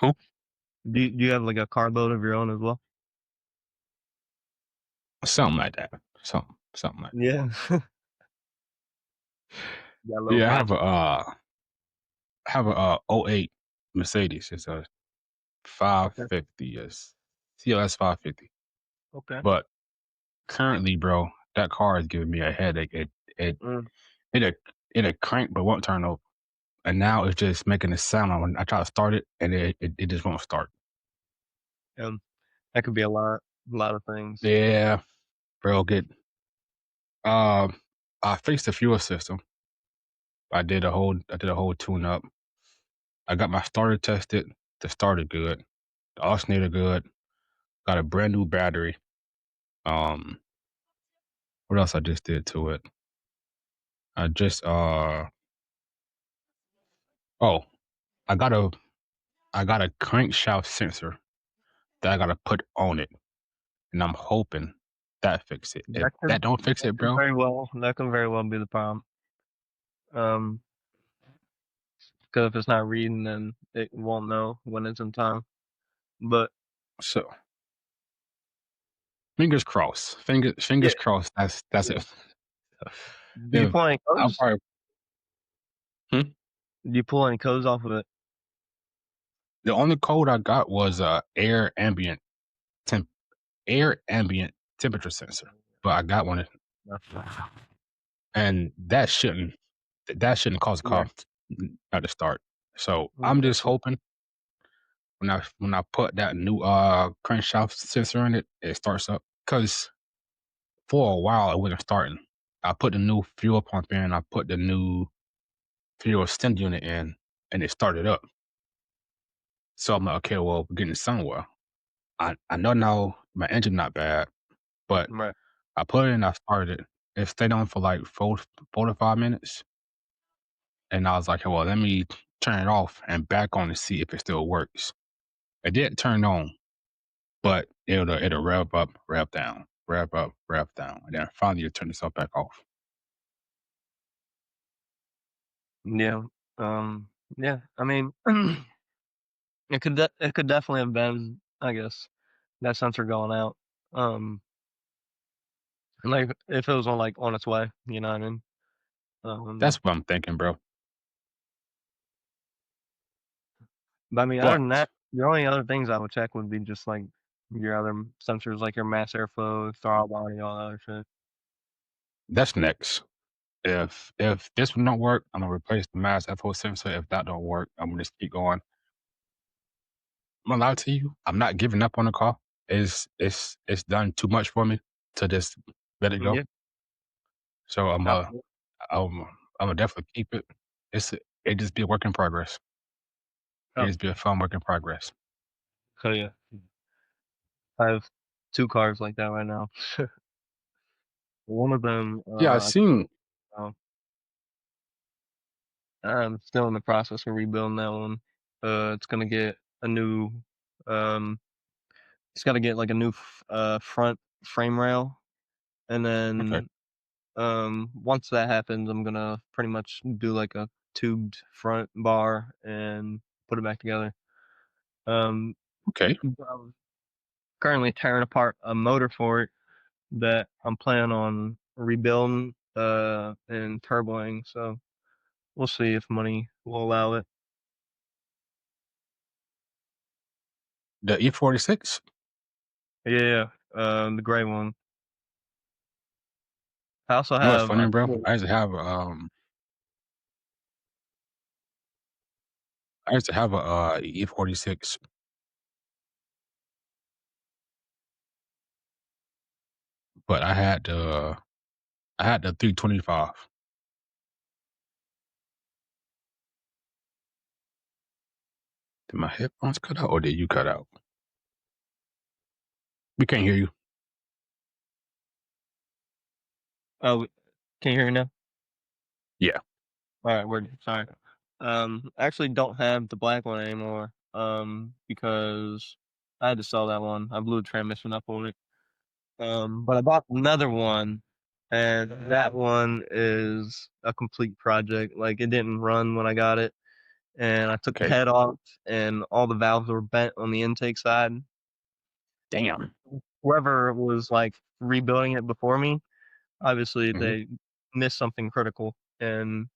Who? Do you have like a car boat of your own as well? Something like that. Something like that. Yeah. Got a little Yeah, project. '08 Mercedes. It's a Okay. 550, yes. CLS 550. Okay. But currently, bro, that car is giving me a headache. It Mm, it a it a crank but won't turn over. And now it's just making a sound when I try to start it and it just won't start. um, that could be a lot of things. Yeah, bro, um I fixed the fuel system. I did a whole tune up. I got my starter tested. The starter good. The alternator good. Got a brand new battery. Um, what else I just did to it? I just oh, I got a I got a crankshaft sensor that I gotta put on it, and I'm hoping that fix it. If That could that don't fix that it, could bro, very well be the problem. Um, because if it's not reading, then it won't know when it's in time. But so fingers crossed. yeah, Fingers crossed. That's yeah. it. Did you If pull any I'll codes? probably hmm? Did you pull any codes off of it? The only code I got was temp air ambient temperature sensor, but I got one, No. and that shouldn't cause a Yeah. cough at the start. So I'm Okay. just hoping when I put that new crankshaft sensor in it, it starts up. Cause for a while it wasn't starting. I put the new fuel pump in, I put the new fuel extend unit in, and it started up. So I'm like, okay, well, we're getting somewhere. I know now my engine not bad, but Right. I put it in, I started it. It stayed on for like 4 to 5 minutes. And I was like, well, let me turn it off and back on to see if it still works. It did turn on, but it'll rev up, rev down, rev up, rev down. And then finally it turned itself back off. Yeah. Um, yeah. I mean, it could definitely have been, I guess, that sensor going out. Um, like if it was on its way, you know what I mean? That's Um, what I'm thinking, bro. but I mean, other than But that, the only other things I would check would be just like your other sensors, like your mass airflow, throttle body, all that other shit. that's next. If this one don't work, I'm gonna replace the mass FO sensor. If that don't work, I'm gonna just keep going. I'm gonna lie to you, I'm not giving up on the car. It's done too much for me to just let it go. Yeah. So Absolutely. I'm I'm gonna definitely keep it. It just be a work in progress. It Oh, just be a fun work in progress. so yeah, I have two cars like that right now. One of them, Yeah, I seen uh, I'm still in the process of rebuilding that one. It's gonna get a new, um, it's got to get like a new front frame rail, and okay, then once that happens, I'm gonna pretty much do like a tubed front bar and put it back together. Um, okay. but I'm currently tearing apart a motor for it that I'm planning on rebuilding and turboing. So we'll see if money will allow it. The E46. Yeah, yeah, the gray one. I also You know what's have funny, bro? another. I used to have a E46, but I had the 325. Did my headphones cut out or did you cut out? We can't hear you. Oh, can you hear me now? Yeah. All right, we're sorry. I actually don't have the black one anymore. Because I had to sell that one. I blew the transmission up on it. But I bought another one, and that one is a complete project. Like it didn't run when I got it, and I took the Okay. head off, and all the valves were bent on the intake side. Damn. Whoever was, like, rebuilding it before me, obviously, Mhm. they missed something critical, and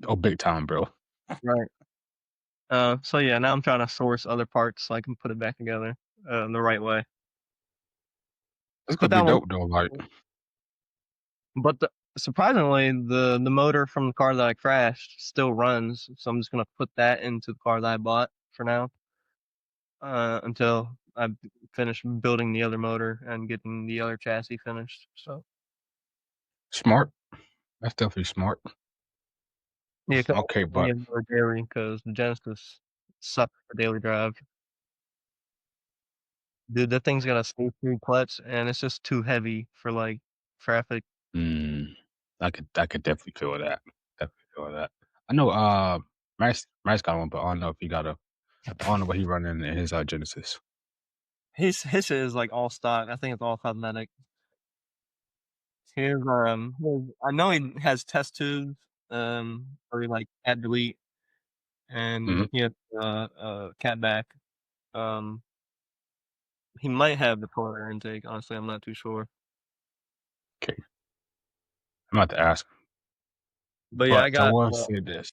Oh, big time, bro. right. So yeah, now I'm trying to source other parts so I can put it back together, the right way. That's But gonna that be one dope though. Like, but surprisingly, the motor from the car that I crashed still runs, so I'm just gonna put that into the car that I bought for now, until I finish building the other motor and getting the other chassis finished, so smart. That's definitely smart. yeah, 'cause Okay, I but need more daily because the Genesis sucks for daily drive. Dude, that thing's got a screw clutch, and it's just too heavy for, like, traffic. mm, I could definitely feel that. Definitely feel that. I know. Max got one, but I don't know if he got a. I don't know what he running in his Genesis. His is, like, all stock. I think it's all cosmetic. His I know he has test tubes, for, like, cat delete, and Mhm. he has, cat back. Um, he might have the polar intake, honestly, I'm not too sure. Okay, I'm about to ask. But, yeah, I But I got, will say this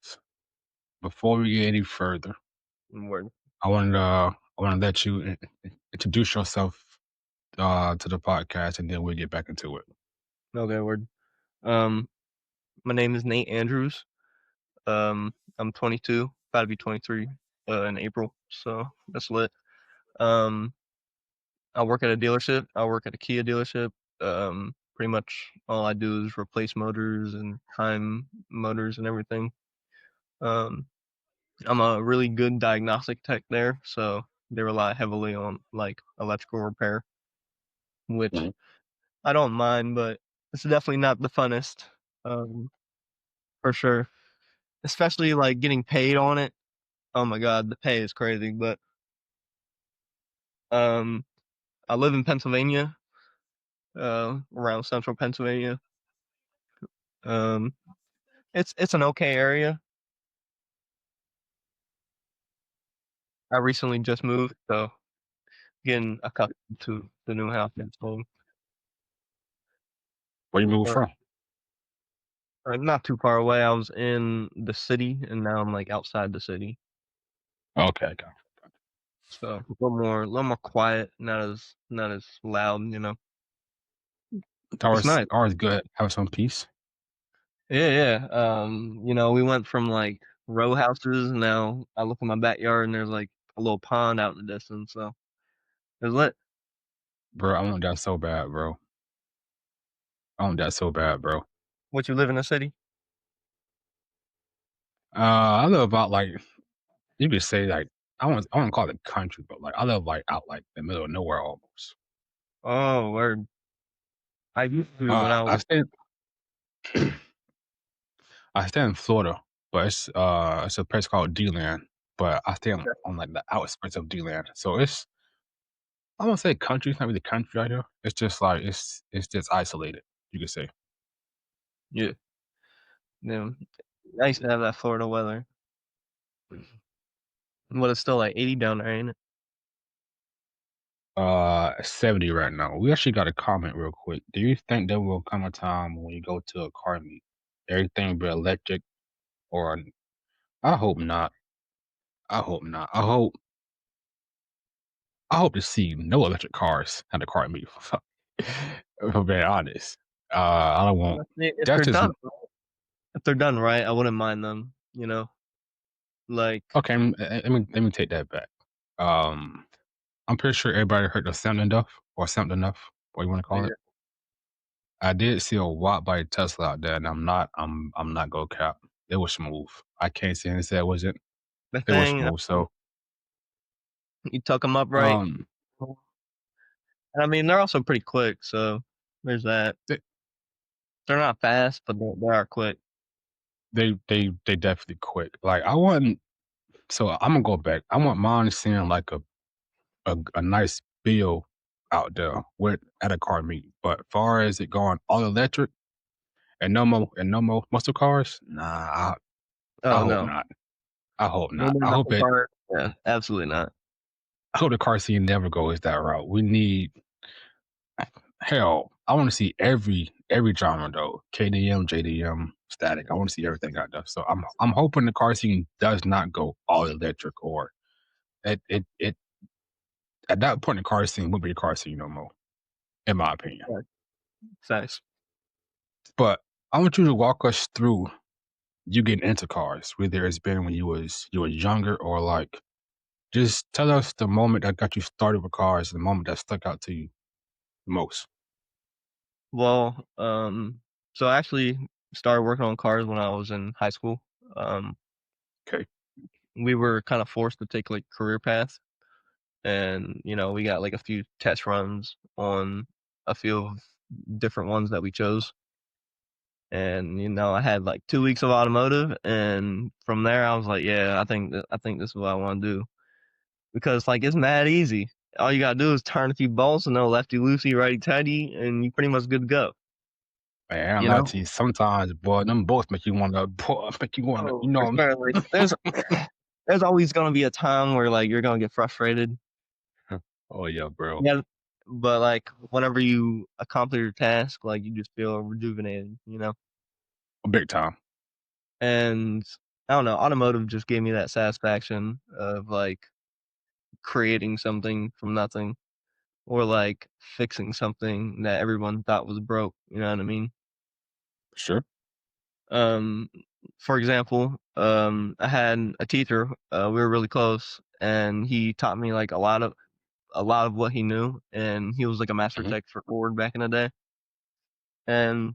before we get any further. word. I want to let you introduce yourself to the podcast, and then we'll get back into it. Okay, word. Um, my name is Nate Andrews. I'm 22, about to be 23, in April, so that's lit. Um, I work at a dealership. I work at a Kia dealership. Pretty much all I do is replace motors and time motors and everything. Um, I'm a really good diagnostic tech there, so they rely heavily on like electrical repair, which Mhm. I don't mind, but it's definitely not the funnest, um, for sure. Especially like getting paid on it. Oh my god, the pay is crazy. But um, I live in Pennsylvania, around central Pennsylvania. Um, it's an okay area. I recently just moved, so getting accustomed to the new house that's home. Where you moved Or from? not too far away. I was in the city, and now I'm like outside the city, Okay, okay. so a little more quiet, not as loud. You know, it's Ours, nice. ours good. Have some peace, Yeah, yeah. You know, we went from like row houses. Now I look in my backyard, and there's like a little pond out in the distance. So it's lit. bro. I want that so bad, bro. I want that so bad, bro. What, you live in a city? I live about like you could say like I want to call it country, but like I live like out like the middle of nowhere almost. Oh, word. I used to when I I was stay I stay in Florida, but it's a place called D-Land, but I stay on like the outskirts of D-Land, so it's I won't say country. It's not really country out here. It's just like it's just isolated. You could say. yeah, yeah. I used to have that Florida weather. But it's still like 80 down there, ain't it? 70 right now. We actually got a comment real quick. Do you think there will come a time when you go to a car meet, everything be electric, or I hope not. I hope not. I hope to see no electric cars at the car meet. If I'm being honest, I don't want. Honestly, That's just if they're done right, I wouldn't mind them, you know? Like, okay. Let me take that back. Um, I'm pretty sure everybody heard of something enough or something enough, what you want to call it. yeah, I did see a Watt by Tesla out there, and I'm not gonna cap. It was smooth. I can't say and say it wasn't. the It was thing, smooth. So, you tuck them up right, um, and I mean, they're also pretty quick, so there's that. they They're not fast, but they are quick. they definitely quick. Like I want. So I'm gonna go back. I want mine seeing like a nice bill out there with at a car meet. But far as it going all electric and no more muscle cars, nah. I Oh, hope no. not. I hope No not. more knuckle card. Yeah, absolutely not. I hope the car scene never goes that route. We need hell. I want to see every genre though. KDM, JDM, static. I want to see everything out there. So I'm hoping the car scene does not go all electric or it at that point the car scene won't be a car scene no more, in my opinion. Right. Facts. But I want you to walk us through you getting into cars, whether it's been when you was younger or like just tell us the moment that got you started with cars, the moment that stuck out to you the most. Well, so I actually started working on cars when I was in high school. Um, Okay. we were kind of forced to take like career paths, and we got like a few test runs on a few of different ones that we chose. And I had like 2 weeks of automotive, and from there I was like, yeah, I think this is what I want to do because like it's mad easy. All you gotta do is turn a few bolts and know lefty loosey, righty tighty, and you pretty much good to go. Man, I You lie know? to you. Sometimes, boy, them both make you wanna boy, make you wanna, Oh, for sure. Like there's always gonna be a time where like you're gonna get frustrated. Oh yeah, bro. Yeah. But like whenever you accomplish your task, like you just feel rejuvenated. Big time. And I don't know, automotive just gave me that satisfaction of like creating something from nothing or like fixing something that everyone thought was broke. You know what I mean? Sure. Um, for example, I had a teacher. We were really close, and he taught me like a lot of what he knew. And he was like a master Mhm. tech for Ford back in the day, and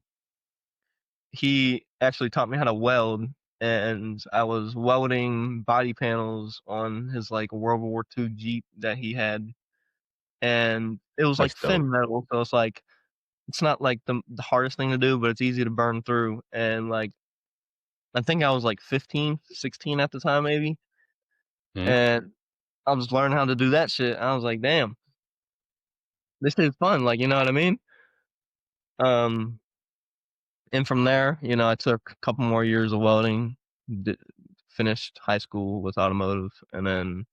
he actually taught me how to weld. And I was welding body panels on his like World War II Jeep that he had, and it was like That's dope. thin metal, so it's not like the hardest thing to do, but it's easy to burn through. And like I think I was like 15, 16 at the time maybe, Mhm. and I was learning how to do that shit. I was like, damn, this is fun. Like, you know what I mean? Um, and from there, I took a couple more years of welding, finished high school with automotive, and then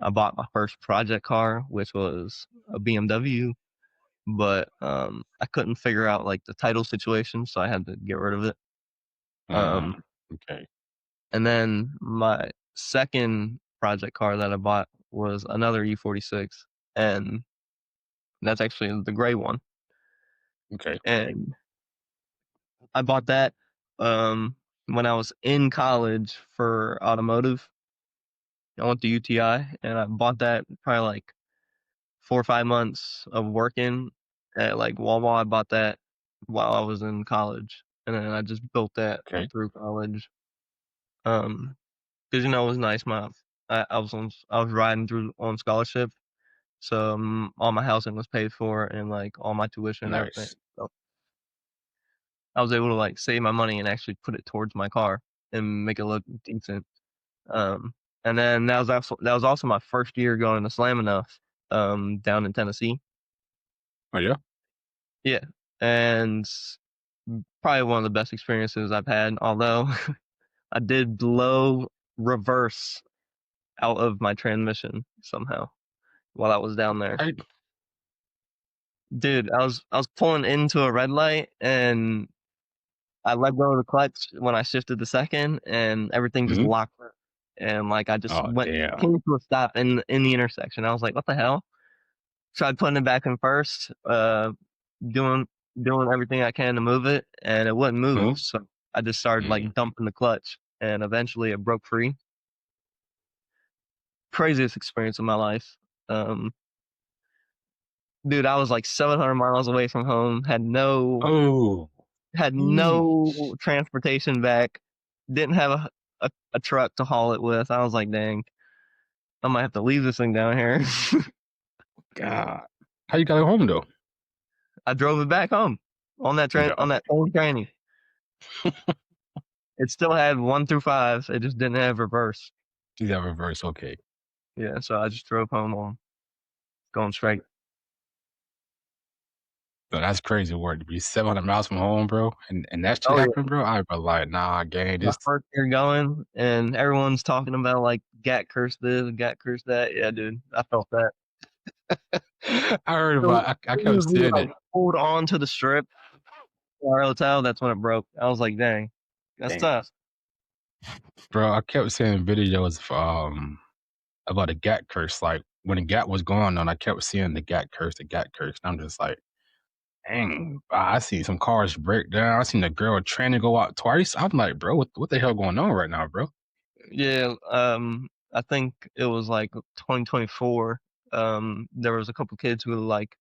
I bought my first project car, which was a BMW. But I couldn't figure out like the title situation, so I had to get rid of it. Mm, Um, okay. and then my second project car that I bought was another E46, and that's actually the gray one. Okay. And I bought that um, when I was in college for automotive. I went to UTI, and I bought that probably like 4 or 5 months of working at like Wawa. I bought that while I was in college, and then I just built that Okay. through college. Because it was nice. I was riding through on scholarship, so all my housing was paid for and like all my tuition and everything. Nice. So I was able to like save my money and actually put it towards my car and make it look decent. Um, and then that was also my first year going to Slam Enough down in Tennessee. Oh yeah. Yeah, and probably one of the best experiences I've had. Although I did blow reverse out of my transmission somehow while I was down there. Right. Dude, I was pulling into a red light and I let go of the clutch when I shifted the second and everything just Mhm. locked up. And like I just Oh damn. came to a stop in the intersection. I was like, what the hell? Tried putting it back in first, doing doing everything I can to move it, and it wouldn't move. Mhm. So I just started Mm. like dumping the clutch and eventually it broke free. Craziest experience of my life. Um, dude, I was like 700 miles away from home, Oh. had Yeesh. no transportation back, didn't have a truck to haul it with. I was like, dang, I might have to leave this thing down here. God. How you got it home though? I drove it back home on that Yeah. on that old tranny. It still had 1 through 5. It just didn't have reverse. You got reverse. Okay. Yeah, so I just drove home on going straight. So that's crazy work to be 700 miles from home, bro, and that shit Oh, yeah. happened, bro. I'd be like, "Nah, gang, My this." first year going, and everyone's talking about, like, "Gat curse this, Gat curse that." Yeah, dude, I felt that. I heard So, about. I as soon kept as we, seeing like, it. pulled onto the strip to our hotel, that's when it broke. I was like, "Dang, that's Damn, tough." bro. I kept seeing videos about the Gat curse. Like when the Gat was going on, I kept seeing the Gat curse, the Gat curse. And I'm just like, dang. I seen some cars break down. I seen the girl trying to go out twice. I'm like, bro, what the hell going on right now, bro? Yeah, I think it was, like, 2024, there was a couple kids who, like,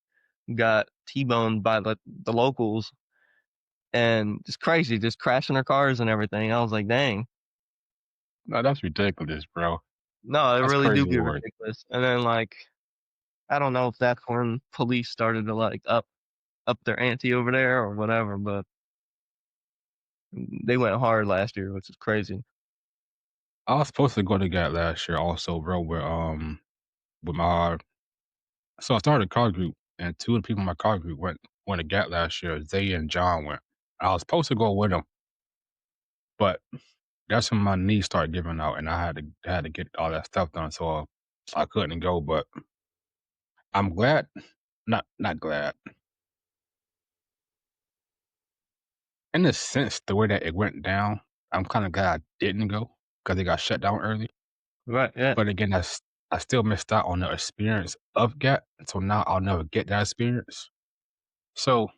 got T-boned by the locals, and it's crazy, just crashing their cars and everything. I was like, "Dang." No, that's ridiculous, bro. No, it That's really do crazy get work. ridiculous, and then, like, I don't know if that's when police started to, like, up their ante over there or whatever, but they went hard last year, which is crazy. I was supposed to go to Gat last year also, bro, with my so I started a car group and two of the people in my car group went to Gat last year. Zay and John went. I was supposed to go with them, but that's when my knee started giving out and I had to get all that stuff done, so I couldn't go. But I'm glad, not glad. In a sense, the way that it went down, I'm kind of glad I didn't go because it got shut down early. Right, yeah, But again, I still missed out on the experience of Gat, so now I'll never get that experience. So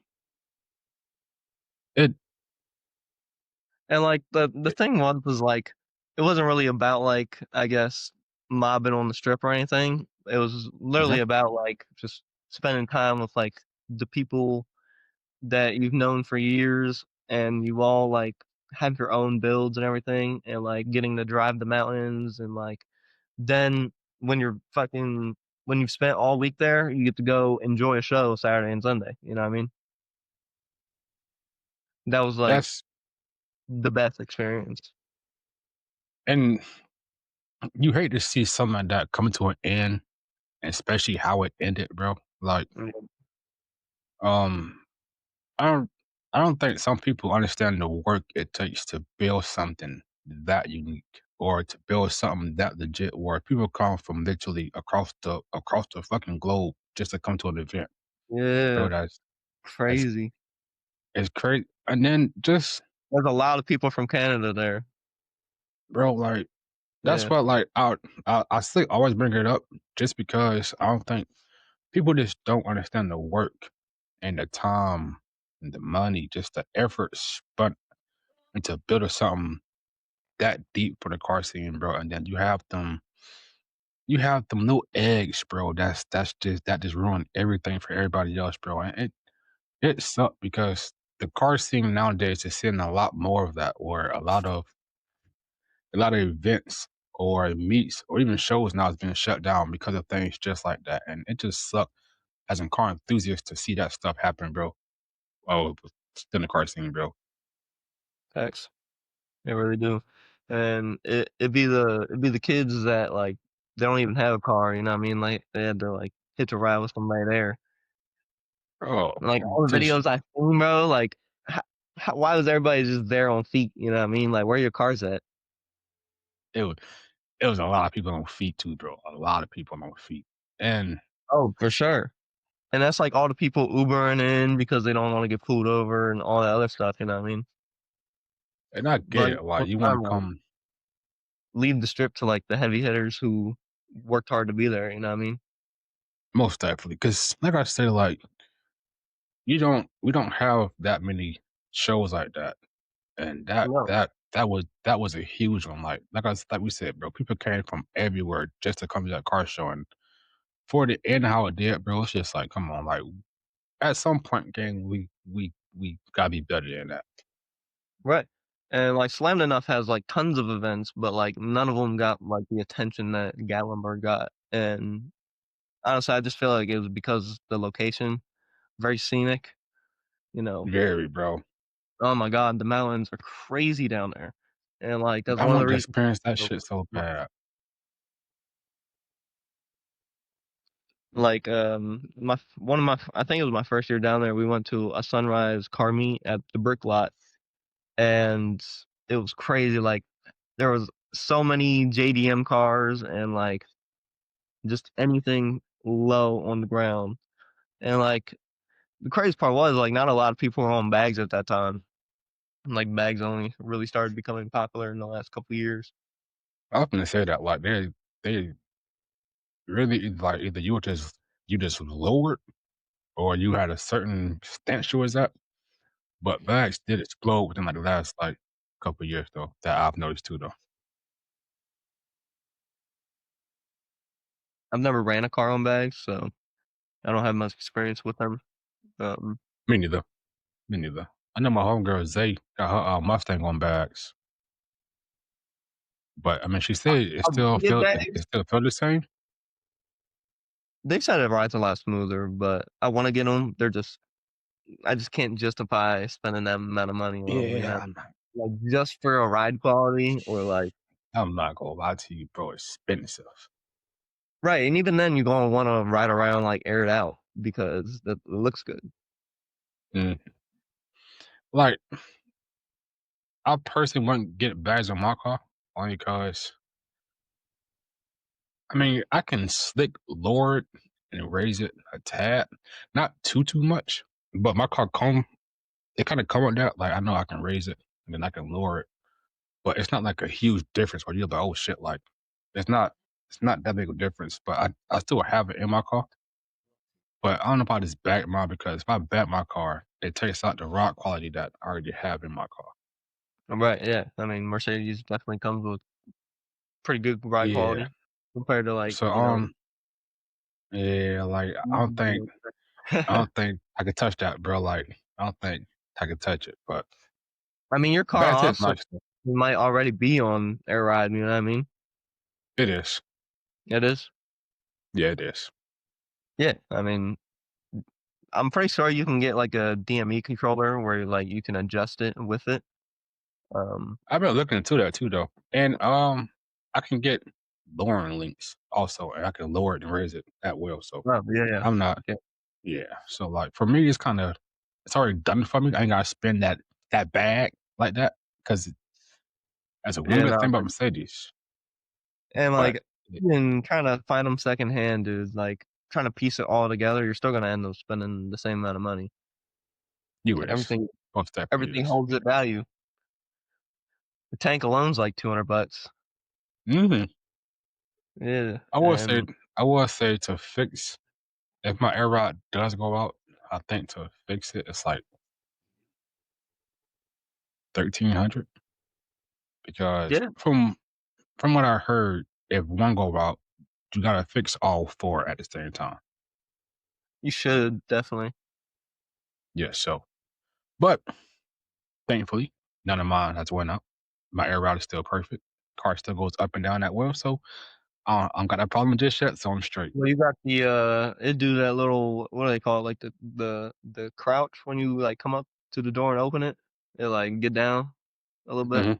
it, and, like, the thing was, like, it wasn't really about, like, I guess, mobbing on the strip or anything. It was mhm. literally about, like, just spending time with, like, the people that you've known for years, and you all, like, have your own builds and everything, and, like, getting to drive the mountains, and, like, then when you're fucking when you've spent all week there, you get to go enjoy a show Saturday and Sunday, you know what I mean? That was, like, That's the best experience. and you hate to see something like that coming to an end, especially how it ended, bro. Like, Mhm. um, I don't I don't think some people understand the work it takes to build something that unique or to build something that legit where people come from literally across the fucking globe just to come to an event. Bro, Yeah, that's crazy. it's crazy. And then just There's a lot of people from Canada there. bro, like that's Yeah, what like I still always bring it up just because I don't think people just don't understand the work and the time and the money, just the effort spent into building something that deep for the car scene, bro. And then you have them little eggs, bro. That just ruin everything for everybody else, bro. And it sucked because the car scene nowadays is seeing a lot more of that, where a lot of events or meets or even shows now has been shut down because of things just like that. And it just sucked as a car enthusiast to see that stuff happen, bro. Oh, in the car scene, bro. facts. They really do. And it'd be the kids that, like, they don't even have a car, you know what I mean? Like, they had to, like, hitch a ride with somebody there. Oh, Like, all the just videos I've seen, bro, like, ho why was everybody just there on feet, you know what I mean? Like, where are your cars at? it was it was a lot of people on feet too, bro. A lot of people on feet. And Oh, for sure. And that's, like, all the people Ubering in because they don't wanna get pulled over and all that other stuff, you know what I mean? I get But at it. the Like same you want time, to like, come leave the strip to, like, the heavy hitters who worked hard to be there, you know what I mean? most definitely, because like I said, like we don't have that many shows like that, and No. that was a huge one. Like we said, bro, people came from everywhere just to come to that car show, and for it to end how it did, bro, it's just like, come on, like at some point, gang, we gotta be better than that. Right. And, like, Slammed Enough has, like, tons of events, but, like, none of them got, like, the attention that Gatlinburg got, and honestly, I just feel like it was because the location, very scenic, you know? Very, bro. Oh my god, the mountains are crazy down there, and, like, that's I one of the want to reasons experience that so shit so much. bad. Like, my one of my I think it was my first year down there, we went to a sunrise car meet at the Brick Lot, and it was crazy, like, there was so many JDM cars and, like, just anything low on the ground, and, like, the crazy part was, like, not a lot of people were on bags at that time, like, bags only really started becoming popular in the last couple years. I was gonna say that, like, they really like, either you just lowered or you had a certain stance you was at, but bags did explode within, like, the last, like, couple years, though, that I've noticed too, though. I've never ran a car on bags, so I don't have much experience with them. Um, Me neither, me neither. I know my homegirl Zay got her, Mustang on bags, but, I mean, she how said how do you get it bags? still feel the same. They said it rides a lot smoother, but I wanna get them. They're just I just can't justify spending that amount of money on them, you know? Yeah, Like, just for a ride quality or, like I'm not gonna lie to you, bro, expensive. right, and even then, you're gonna wanna ride around, like, air it out because it looks good. Mm, like, I personally wouldn't get bags on my car only because I mean, I can slick lower it and raise it a tad, not too much, but my car it kinda come with that, like, I know I can raise it and then I can lower it, but it's not like a huge difference where you're like, "Oh, shit," like, it's not it's not that big of a difference, but I still have it in my car, but I don't know if I just back mine because if I back my car, it takes out the rock quality that I already have in my car. Right, yeah. I mean, Mercedes definitely comes with pretty good ride Yeah. quality compared to, like, So, yeah, like, I don't think I could touch that, bro, like, I don't think I could touch it, but I mean, your car back to it's also nice though. might already be on air ride, you know what I mean? It is. It is? Yeah, it is. Yeah, I mean, I'm pretty sure you can get, like, a DME controller where, like, you can adjust it with it. Um, I've been looking into that too, though, and, I can get lowering links also, and I can lower it and raise it at will, so oh, yeah, yeah. I'm not Yeah. yeah, so, like, for me, it's already done for me. I ain't gotta spend that bag like that because that's a one Yeah, good no, thing about Mercedes, and, but like, even trying to find them secondhand is, like, trying to piece it all together, you're still gonna end up spending the same amount of money. you is. Everything Most definitely everything is. holds its value. The tank alone's like 200 bucks. Mhm. Yeah, I will say and I will say to fix if my air rod does go out, I think to fix it, it's like 1,300 because yeah, from what I heard, if one go out, you gotta fix all 4 at the same time. you should definitely. Yeah, so but thankfully, none of mine has went out. My air rod is still perfect. Car still goes up and down that well, so I don't got that problem just yet, so I'm straight. Well, you got the, it do that little what do they call it? Like the crouch when you, like, come up to the door and open it? It, like, get down a little bit? Mhm.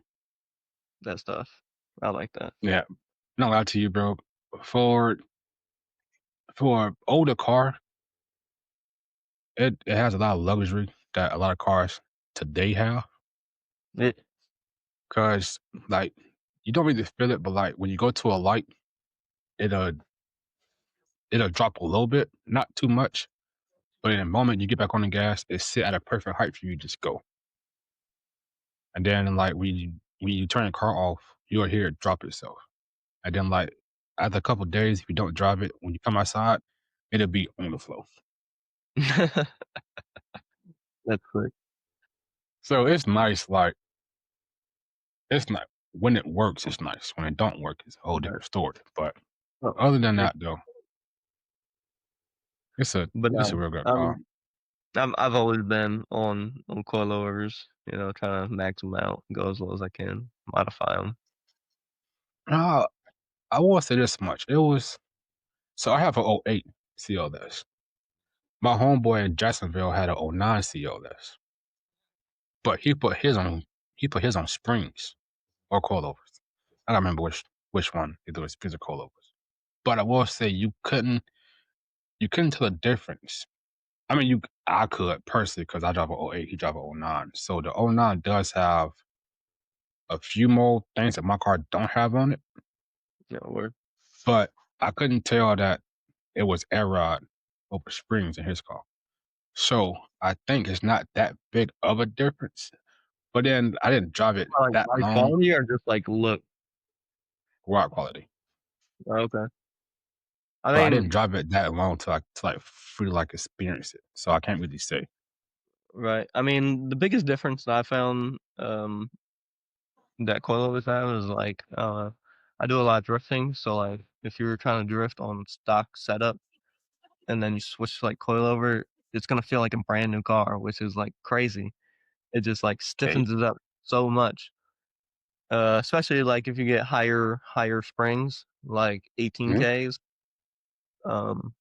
That stuff. I like that. Yeah. Not lie to you, bro. For for an older car, it has a lot of luxury that a lot of cars today have. It 'Cause, like, you don't really feel it, but, like, when you go to a light, it'll it'll drop a little bit, not too much, but in a moment you get back on the gas, it sit at a perfect height for you to just go. And then, like, when you turn the car off, you'll hear it drop itself. And then, like, after a couple days, if you don't drive it, when you come outside, it'll be on the floor. That's quick. So it's nice, like, it's not when it works, it's nice. When it don't work, it's a whole Right. different story. But Oh, other than yeah. that, though, But, it's a real good car. I've always been on coilovers, you know, trying to max them out, go as low as I can, modify them. Uh, I will say this much. It was so I have a '08 CLS. My homeboy in Jacksonville had a '09 CLS, but he put his on springs or coilovers. I don't remember which one, either it was springs or coilovers. But I will say you couldn't. you couldn't tell the difference. I mean, I could personally because I drive a '08, he drive a '09. So the '09 does have a few more things that my car don't have on it, Yeah, word. but I couldn't tell that it was air rod over springs in his car. So I think it's not that big of a difference. But then I didn't drive it Like that ride long, quality or just like look? ride quality. Oh, okay. I But I didn't mean, drive it that long to like fully like experience it. So I can't really say. right. I mean, the biggest difference that I found that coilovers have is like I do a lot of drifting, so like if you were trying to drift on stock setup and then you switch to like coilover, it's gonna feel like a brand new car, which is like crazy. It just like Okay. stiffens it up so much. Especially like if you get higher springs, like Mhm. 18Ks. Um,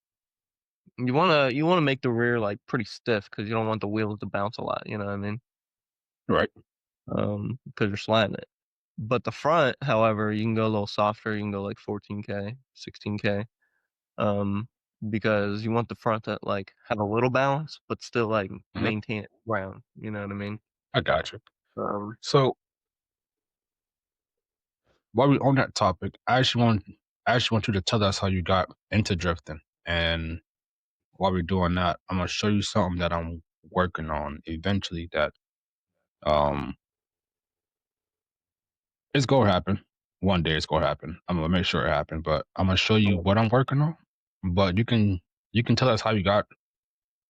you wanna make the rear like pretty stiff because you don't want the wheels to bounce a lot. You know what I mean? Right. Because you're sliding it. But the front, however, you can go a little softer. You can go like 14K, 16K. Um, because you want the front to like have a little balance, but still like Mhm. maintain it round. You know what I mean? I got you. Um, So while we're on that topic, I actually want you to tell us how you got into drifting. And while we're doing that, I'm gonna show you something that I'm working on eventually that um it's gonna happen. One day it's gonna happen. I'm gonna make sure it happens, but I'm gonna show you what I'm working on. But you can tell us how you got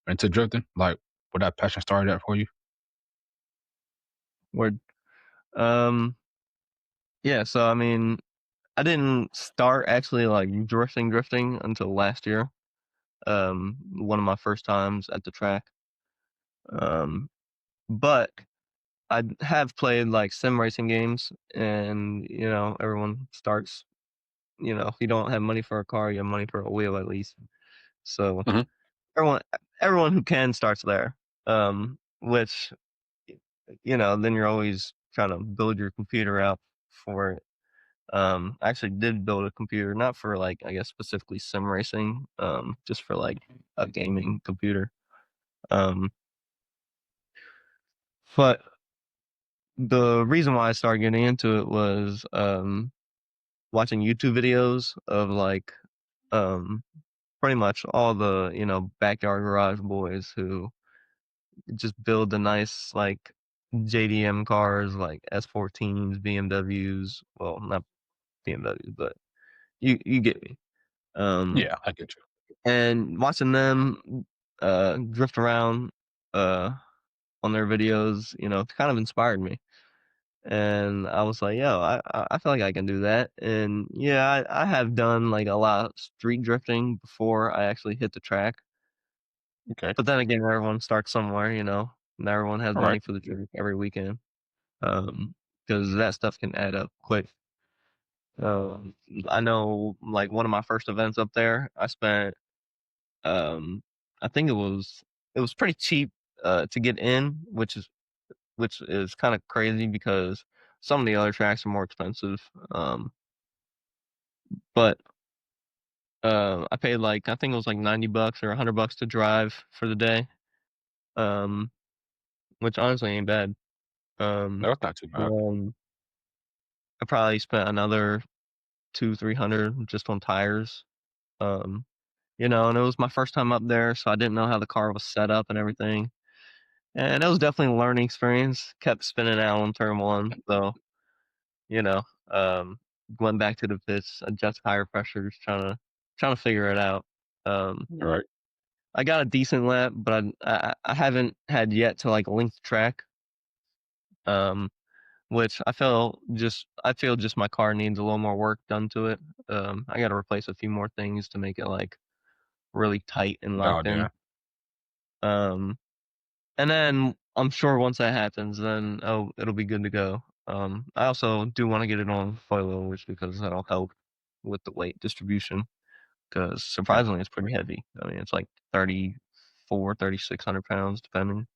into drifting, like where that passion started at for you. where yeah, so I mean, I didn't start actually like drifting until last year. One of my first times at the track. Um, but I have played like sim racing games, and everyone starts. If you don't have money for a car, you have money for a wheel at least. So Mhm. everyone, everyone who can starts there. Which then you're always trying to build your computer out for it. I actually did build a computer, not for like I guess specifically sim racing, just for like a gaming computer. Um, but the reason why I started getting into it was watching YouTube videos of like um, pretty much all the backyard garage boys who just build the nice like JDM cars like S14s, BMWs. Well, not BMWs, but you get me. Um, Yeah, I get you. and watching them drift around uh, on their videos, kind of inspired me. And I was like, yo, I feel like I can do that. And yeah, I have done like a lot of street drifting before I actually hit the track. Okay. But then again, everyone starts somewhere, and everyone has All right. money for the drink every weekend. Um, because that stuff can add up quick. Um, I know like one of my first events up there, I spent um I think it was pretty cheap to get in, which is kind of crazy because some of the other tracks are more expensive. But I paid like I think it was like $90 or $100 to drive for the day. Um, which honestly ain't bad. Um, No, that's not too bad. and I probably spent another 200-300 just on tires. Um, and it was my first time up there, so I didn't know how the car was set up and everything. And it was definitely a learning experience. Kept spinning out on turn one, so you know, um, went back to the pits, adjust higher pressures, trying to figure it out. Um, All right. I got a decent lap, but I haven't had yet to like link the track. Um, which I feel just my car needs a little more work done to it. I got to replace a few more things to make it like really tight and Oh locked yeah. in. Um, and then I'm sure once that happens, then it'll be good to go. I also do want to get it on foilovers because that'll help with the weight distribution. Because Yeah. surprisingly, it's pretty heavy. I mean, it's like 3,600 pounds depending,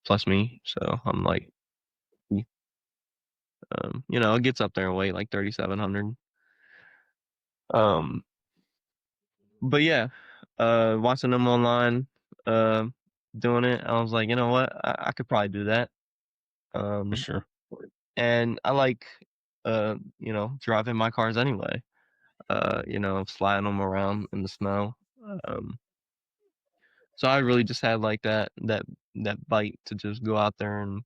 plus me. So I'm like, it gets up there in weight like 3,700. Um, But yeah, watching them online, doing it, I was like, you know what, I could probably do that. for Um, sure. and I like, driving my cars anyway. Sliding them around in the snow. Um, so I really just had like that bite to just go out there and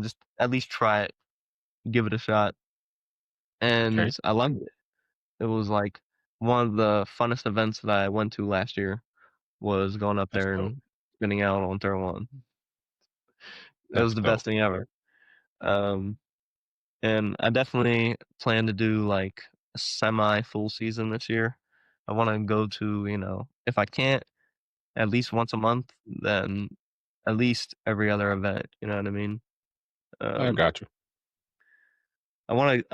just at least try it, give it a shot, Okay, and I loved it. It was like one of the funnest events that I went to last year was going up that's there dope. and spinning out on third one. It was That's the dope. best thing ever. Um, and I definitely plan to do like a semi full season this year. I want to go to, if I can't at least once a month, then at least every other event. You know what I mean? I Um, got you. I want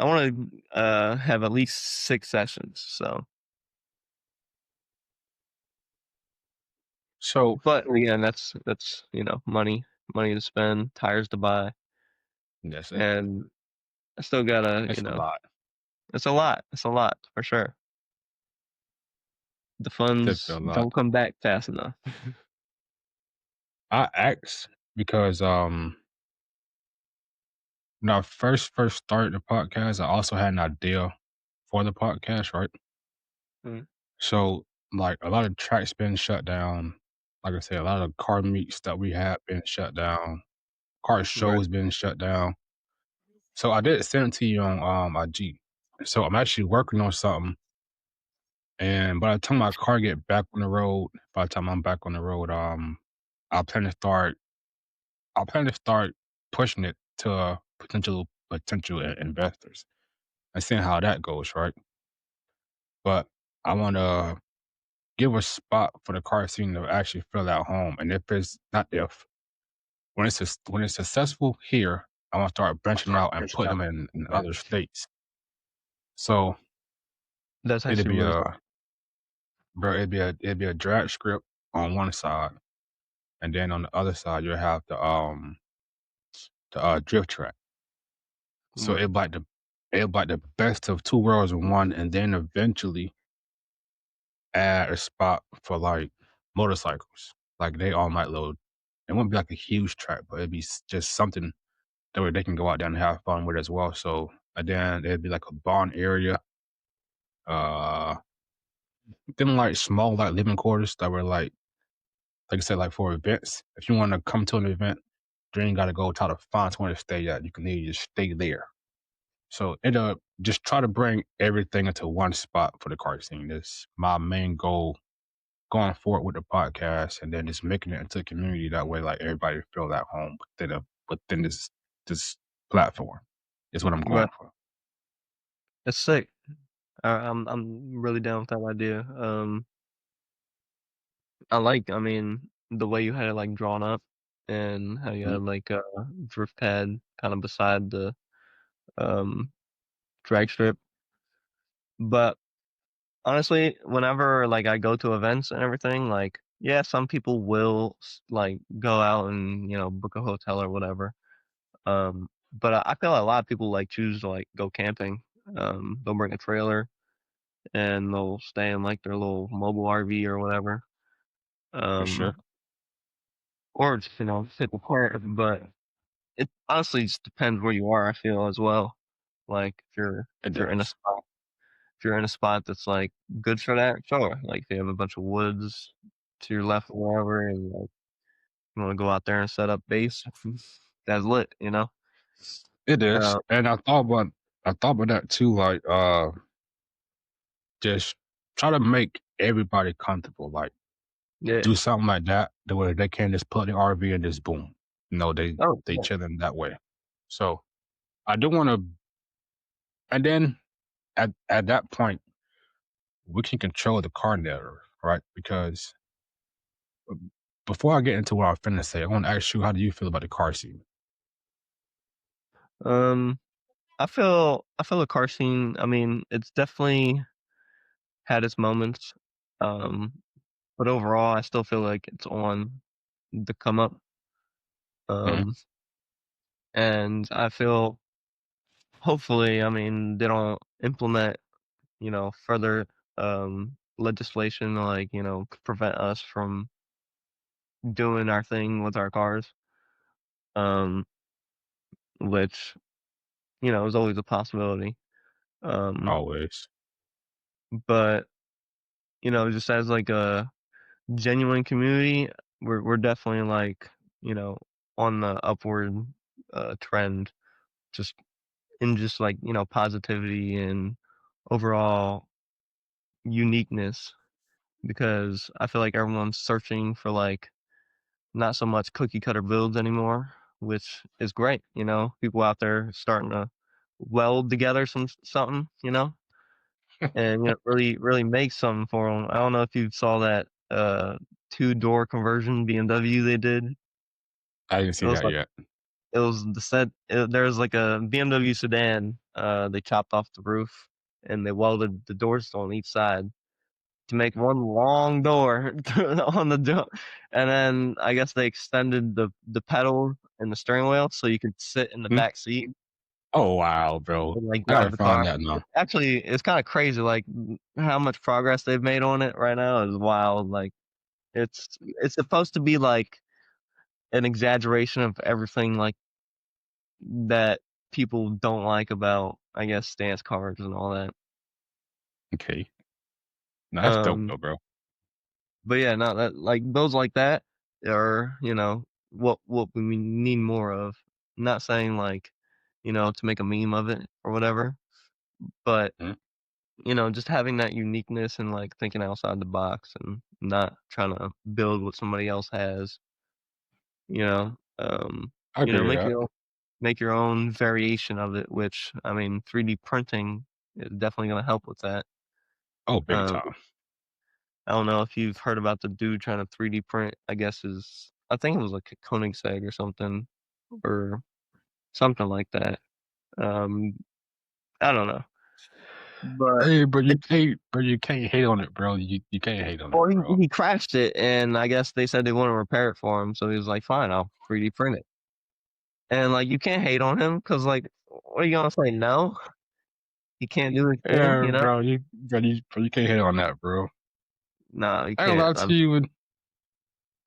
to have at least 6 sessions. So, So but again, that's money to spend, tires to buy, that's it. and I still gotta, It's a lot. it's a lot. It's a lot for sure. The funds Definitely a lot. don't come back fast enough. I asked because when I first started the podcast, I also had an idea for the podcast, right? Mm, So like a lot of tracks been shut down. Like I said, a lot of car meets that we had been shut down. Car right. shows been shut down. So I did send it to you on IG. So I'm actually working on something. And by the time my car get back on the road, by the time I'm back on the road, I plan to start I plan to start pushing it to potential investors and seeing how that goes, right? But I want to give a spot for the car scene to actually feel at home, and if it's not if when it's successful here, I want to start branching out and put them in other states. So That's it'd actually be really a bro, it'd be a drag strip on one side, and then on the other side you'll have the drift track. So right. it'd like the best of two worlds in one, and then eventually add a spot for like motorcycles. Like they all might load. It wouldn't be like a huge track, but it'd be just something that way they can go out there and have fun with as well. So and then it'd be like a barn area, uh, then like small like living quarters that were like I said, like for events. If you want to come to an event, you ain't got to go try to find somewhere to stay at. You can literally just stay there. So it'll just try to bring everything into one spot for the car scene. That's my main goal going forward with the podcast, and then just making it into a community that way, like everybody feel at home within this platform. Is what I'm Right. going for. That's sick. I'm really down with that idea. I mean, the way you had it like drawn up and how you Mhm, had like a drift pad kind of beside the um drag strip. But honestly, whenever like I go to events and everything, like yeah, some people will like go out and book a hotel or whatever. But I feel like a lot of people like choose to like go camping. They'll bring a trailer and they'll stay in like their little mobile RV or whatever. for sure, Um, or just sit the car. But it honestly just depends where you are. I feel as well. Like it if you're in a does. spot if you're in a spot that's like good for that, sure. Like if you have a bunch of woods to your left or wherever, and like you want to go out there and set up base, that's lit. It is, Uh, and I thought about that too. Like, just try to make everybody comfortable. Like, yeah. do something like that, the way they can just put the RV and just boom. Oh, They yeah. chilling that way. So I do want to, and then at that point we can control the car narrative, right? Because before I get into what I'm finna say, I want to ask you, how do you feel about the car scene? Um, I feel a car scene. I mean, it's definitely had its moments. Um, but overall, I still feel like it's on the come up. Mhm. Um, and I feel hopefully, I mean, they don't implement, further. legislation to, like, prevent us from doing our thing with our cars, um, which, is always a possibility. Um, Always. but, just as, like, a genuine community, we're definitely, like, you know, on the upward, trend, just just, like, positivity and overall uniqueness, because I feel like everyone's searching for, like, not so much cookie cutter builds anymore, which is great, people out there starting to weld together something, and, really, really make something for them. I don't know if you saw that, two-door conversion BMW they did. I didn't It see was that like yet. it was the set there's like a BMW sedan, they chopped off the roof and they welded the doors on each side to make one long door on the door, and then I guess they extended the pedal and the steering wheel so you could sit in the Hmm? back seat Oh wow, bro. and, like, I drive gotta the find car. that now. Actually, it's kinda crazy, like, how much progress they've made on it right now is wild, like, it's supposed to be, like, an exaggeration of everything, like, that people don't like about, I guess, stance cars and all that. Okay. No, that's dope Um, though, bro. but yeah, no, that like, those like that are, what we need more of. Not saying, like, to make a meme of it or whatever, but, Hmm? just having that uniqueness and, like, thinking outside the box and not trying to build what somebody else has, you know? I agree with that. Make your own variation of it, which, I mean, 3D printing is definitely gonna help with that. Oh, big Um, time. I don't know if you've heard about the dude trying to 3D print, I guess I think it was like a Koenigsegg or something like that. Um, I don't know, but Hey, but it you can't hate on it, bro. You can't hate on it, well, bro. he crashed it, and I guess they said they wanna repair it for him, so he was like, "Fine, I'll 3D print it." And, like, you can't hate on him because, like, what are you gonna say, no? He can't do his thing, Yeah, you know? bro. You can't hate on that, bro. No, you I ain't gonna can't. lie to you,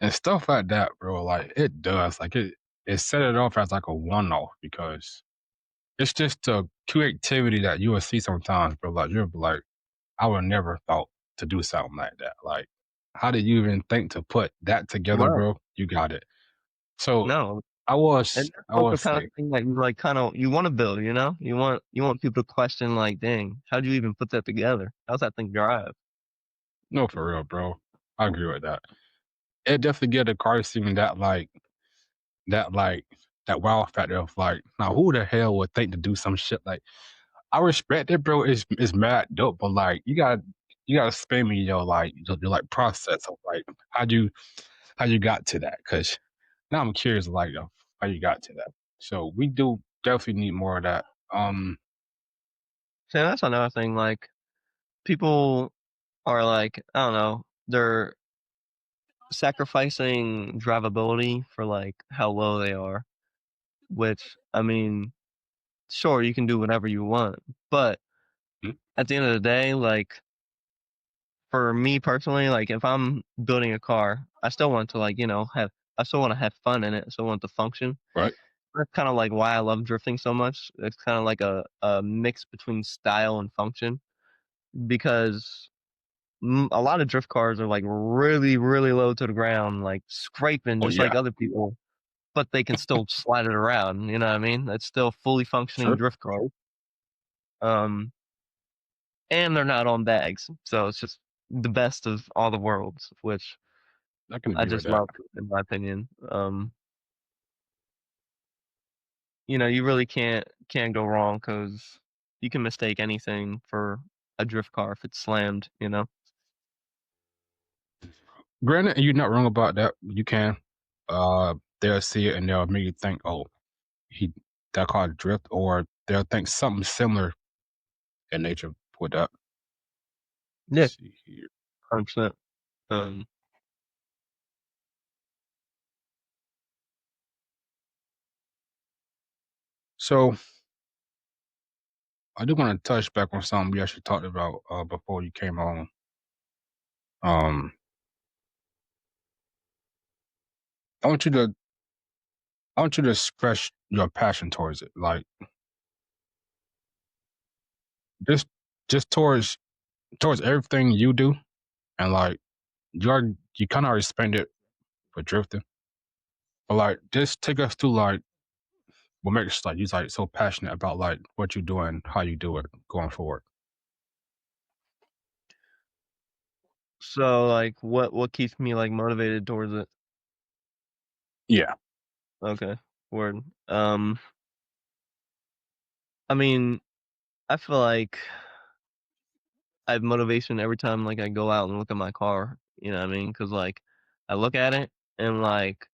and stuff like that, bro. Like it does, like it set it off as like a one off because it's just a creativity that you will see sometimes, bro. Like you're like, I would never thought to do something like that. Like, how did you even think to put that together, Right. bro? You got it. So No. And that's I like the was kinda say, thing that you, like, you wanna build, you know? You want people to question, like, "Dang, how'd you even put that together? How's that thing drive?" no, for real, bro. I agree with that. It definitely get the car scene that like that wow factor of like, now who the hell would think to do some shit like I respect it, bro. It's mad dope, but like you gotta spare me your like process of like how you got to that. Cause now I'm curious like of how you got to that. So we do definitely need more of that. So that's another thing, like, people are, like, I don't know, they're sacrificing drivability for, like, how low they are, which, I mean, sure, you can do whatever you want, but Mhm. at the end of the day, like, for me personally, like, if I'm building a car, I still want to, like, have I still wanna have fun in it, I still want it to function. Right? That's kinda like why I love drifting so much. It's kinda like a mix between style and function because, a lot of drift cars are, like, really, really low to the ground, like, scraping Oh just like yeah. other people, but they can still slide it around, you know what I mean? It's still fully functioning Sure. drift car. Um, and they're not on bags, so it's just the best of all the worlds, which I can I agree with just that. love, in my opinion. You really can't go wrong because you can mistake anything for a drift car if it's slammed, you know? Granted, you're not wrong about that. You can. They'll see it and they'll immediately think, oh, he that car drift, or they'll think something similar in nature with that. Yeah, Let's see here. 100%. Um, So I do want to touch back on something we actually talked about before you came on. Um, I want you to I want you to express your passion towards it, like just just towards everything you do, and like you kind of already spend it for drifting, but like just take us through like what makes like you like so passionate about like what you do and how you do it going forward. So, like, what keeps me, like, motivated towards it? Yeah. Okay, word. Um, I mean, I feel like I have motivation every time, like, I go out and look at my car, you know what I mean? Because like, I look at it and, like,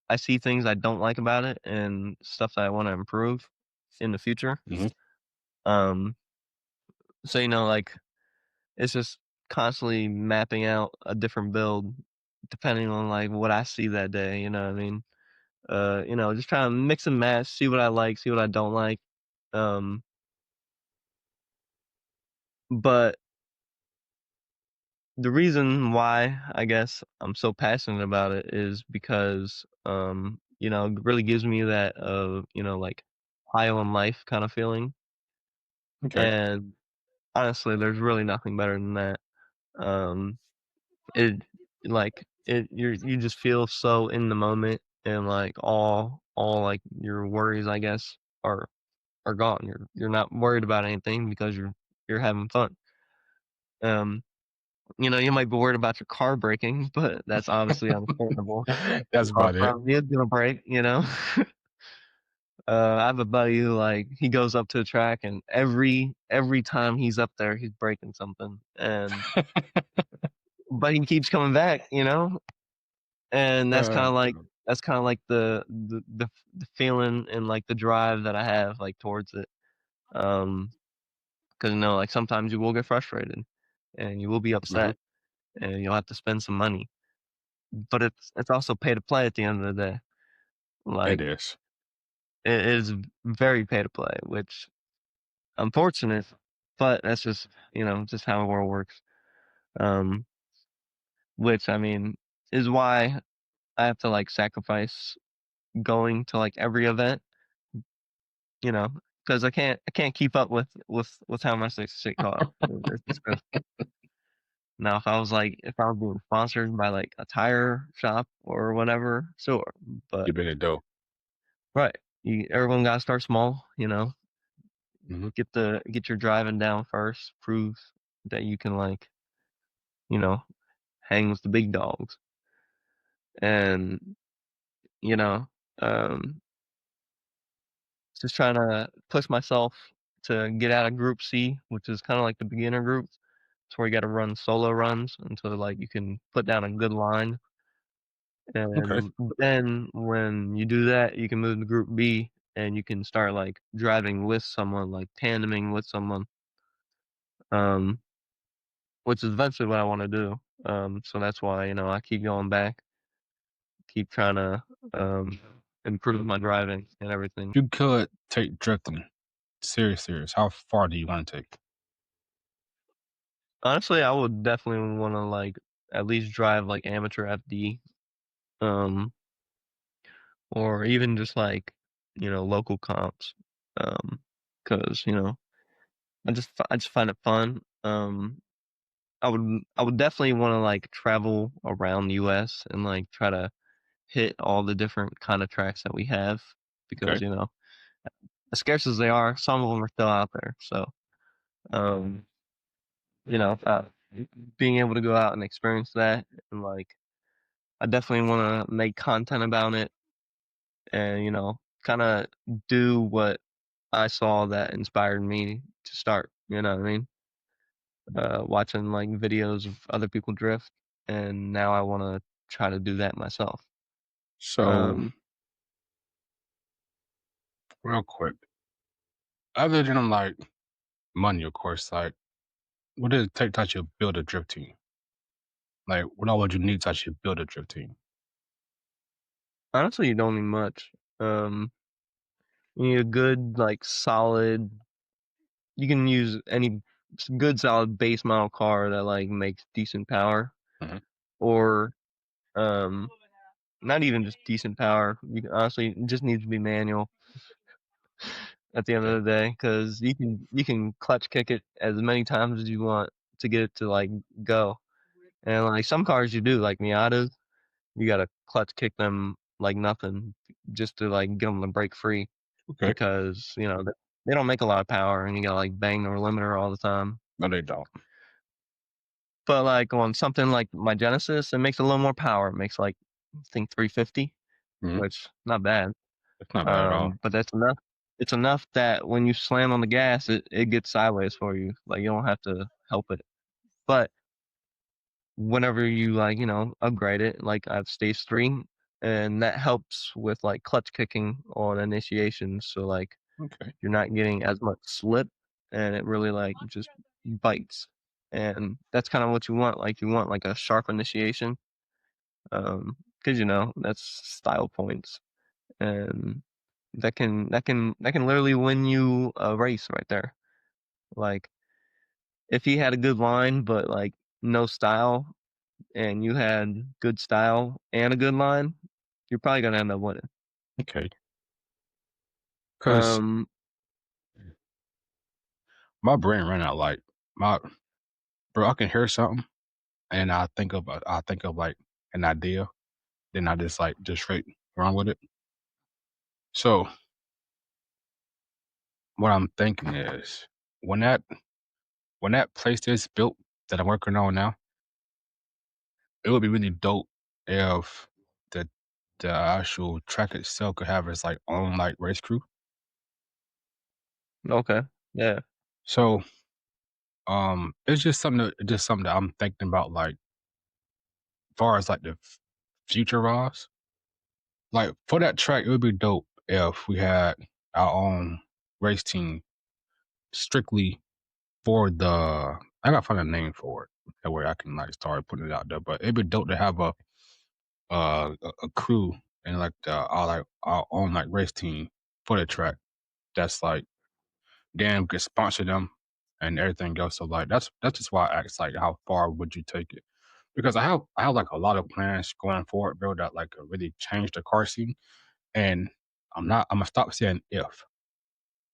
I see things I don't like about it and stuff that I wanna improve in the future. Hmm. Um, so, like, it's just constantly mapping out a different build depending on, like, what I see that day, you know what I mean? Just trying to mix and match, see what I like, see what I don't like. Um, but the reason why I guess I'm so passionate about it is because, it really gives me that, like, high on life kind of feeling. Okay. And honestly, there's really nothing better than that. Um, it you just feel so in the moment and like all like your worries, I guess, are gone. You're not worried about anything because you're having fun. Um, you might be worried about your car breaking, but that's obviously understandable. That's Car about it. probably is gonna break, you know? I have a buddy who, like, he goes up to the track and every time he's up there, he's breaking something, but he keeps coming back, you know? And uh, that's kinda like the feeling and, like, the drive that I have, like, towards it. Um, 'Cause, like, sometimes you will get frustrated, and you will be mhm. upset, and you'll have to spend some money, but it's also pay to play at the end of the day. It Like, is. it is very pay to play, which unfortunate, but that's just how the world works. Um, which, I mean, is why I have to, like, sacrifice going to, like, every event, you know, because I can't keep up with how much this shit costs. It's expensive. Now, if I was being sponsored by, like, a tire shop or whatever, sure, but You better do. right, everyone gotta start small, Hmm. get your driving down first, prove that you can, like, you know, hang with the big dogs, and, you know, um, just trying to push myself to get out of Group C, which is kinda like the beginner group. It's where you gotta run solo runs until, like, you can put down a good line. Okay. And then when you do that, you can move to group B and you can start like driving with someone, like tandeming with someone, um, which is eventually what I want to do. So that's why, I keep going back, keep trying to um, improve my driving and everything. You could take drifting serious. How far do you want to take? Honestly, I would definitely want to like at least drive like amateur FD, um, or even just like local comps, because I just find it fun. I would definitely wanna, like, travel around the US and, like, try to hit all the different kinda tracks that we have because, Okay. as scarce as they are, some of them are still out there, so, um, you know, uh, being able to go out and experience that and, like, I definitely wanna make content about it and, kinda do what I saw that inspired me to start, you know what I mean? Watching, like, videos of other people drift, and now I wanna try to do that myself. So, Um, real quick, other than like money, of course, like what does it take to actually build a drift team? Like, what all would you need to actually build a drift team? Honestly, you don't need much. You need a good, like, solid you can use any good solid base model car that, like, makes decent power, Mhm. or, um, not even just decent power, you can honestly it just needs to be manual at the end Okay. of the day, because you can clutch kick it as many times as you want to get it to, like, go, and, like, some cars you do, like Miatas, you gotta clutch kick them like nothing just to, like, get them to break free Okay. because, they don't make a lot of power, and you gotta, like, bang their limiter all the time. No, they don't. But, like, on something like my Genesis, it makes a little more power. It makes, like, I think 350, Mhm. which not bad. It's not bad at all. But that's enough. It's enough that when you slam on the gas, it gets sideways for you. Like, you don't have to help it. But whenever you, like, upgrade it, like, I have stage 3, and that helps with, like, clutch kicking on initiation. So, like, Okay. you're not getting as much slip, and it really, like, just bites. And that's kinda what you want. Like, you want, like, a sharp initiation. 'Cause, that's style points, and that can literally win you a race right there. Like, if he had a good line, but, like, no style, and you had good style and a good line, you're probably gonna end up winning. Okay. Cause Um, my brain ran out, like, my bro, I can hear something, and I think of, like, an idea, then I just, like, just straight run with it. So, what I'm thinking is, when that when that place is built that I'm working on now, it would be really dope if the the actual track itself could have its, like, own, like, race crew. okay, yeah, So, it's just something that I'm thinking about, like, far as, like, the future wise. Like, for that track, it would be dope if we had our own race team strictly for the I gotta find a name for it, that way I can, like, start putting it out there, but it'd be dope to have a crew and, like, our own, like, race team for the track that's, like, then we could sponsor them and everything else, so, like, that's just why I asked, like, how far would you take it? Because I have, like, a lot of plans going forward, bro, that, like, could really change the car scene, and Imma stop saying if.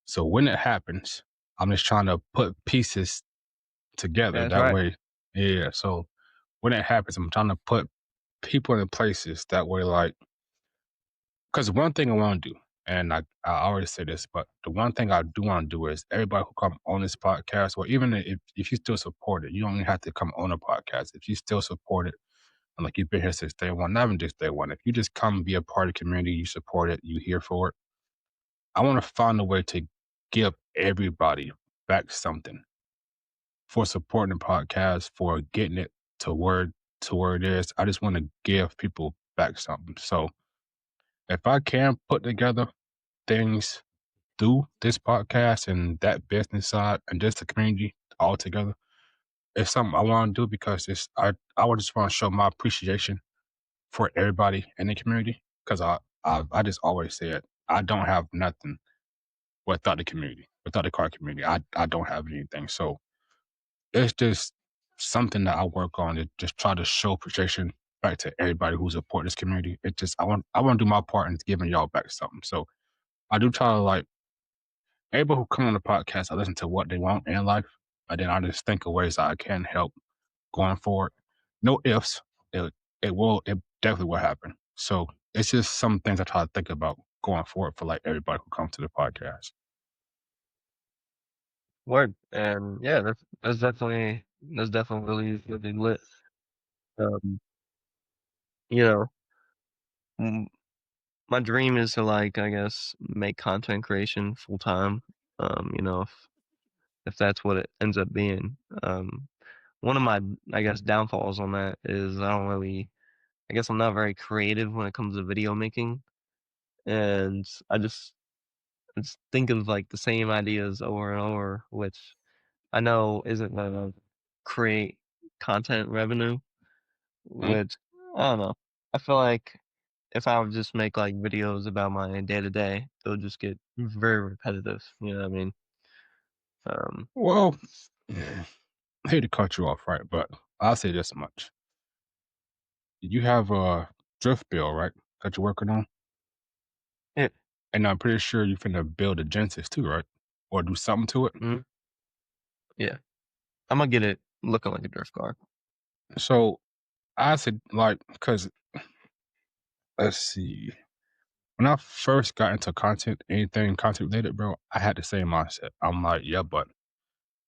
So when it happens, I'm just trying to put pieces together that's that right. way. Yeah, so when it happens, I'm trying to put people in places that way, like, because one thing I want to do, and I already say this, but the one thing I do want to do is everybody who come on this podcast, or even if you still support it, you don't even have to come on a podcast. If you still support it, and like you've been here since day one, not even just day one, if you just come and be a part of the community, you support it, you here for it. I want to find a way to give everybody back something for supporting the podcast, for getting it to where it is. I just want to give people back something. So if I can put together things through this podcast and that business side and just the community all together, it's something I want to do because I would just want to show my appreciation for everybody in the community because I just always said I don't have nothing without the community, without the car community. I don't have anything. So it's just something that I work on to just try to show appreciation back to everybody who support this community. It just I want to do my part in giving y'all back something. So I do try to, like, everybody who come on the podcast, I listen to what they want in life, and then I just think of ways I can help going forward. No ifs. It it definitely will happen. So it's just some things I try to think about going forward for, like, everybody who comes to the podcast. Word, and yeah, that's definitely really, really lit. Um, you know, mm, my dream is to, like, I guess, make content creation full time. If that's what it ends up being. One of my, I guess, downfalls on that is I don't really I guess I'm not very creative when it comes to video making, and I just think of, like, the same ideas over and over, which I know isn't gonna create content revenue, Mhm. which I don't know. I feel like if I would just make, like, videos about my day to day, they'll just get very repetitive, you know what I mean? Um, Well, I hate to cut you off, right? But I'll say this much: you have a drift bill, right? That you're working on, Yeah. and I'm pretty sure you're finna build a Genesis too, right? Or do something to it. Mhm. Yeah. Imma get it looking like a drift car. So I said, like, because let's see, when I first got into content, anything content related, bro, I had the same mindset. I'm like, yeah, but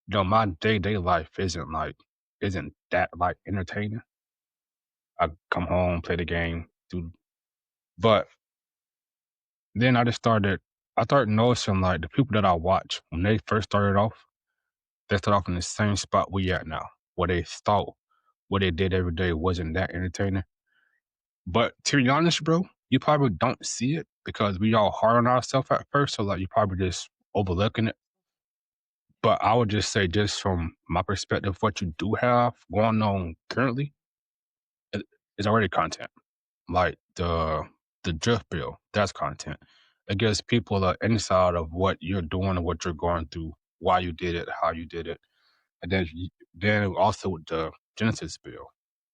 my day to day life isn't that like entertaining. I come home, play the game, do, but then I started noticing like the people that I watch when they first started off, they started off in the same spot we at now, where they thought what they did every day wasn't that entertaining. But to be honest, bro, you probably don't see it because we all hard on ourselves at first. So like you probably just overlooking it. But I would just say, just from my perspective, what you do have going on currently i- is already content. Like the drift bill, that's content. It gives people an insight of what you're doing and what you're going through, why you did it, how you did it, and then also with the Genesis bill,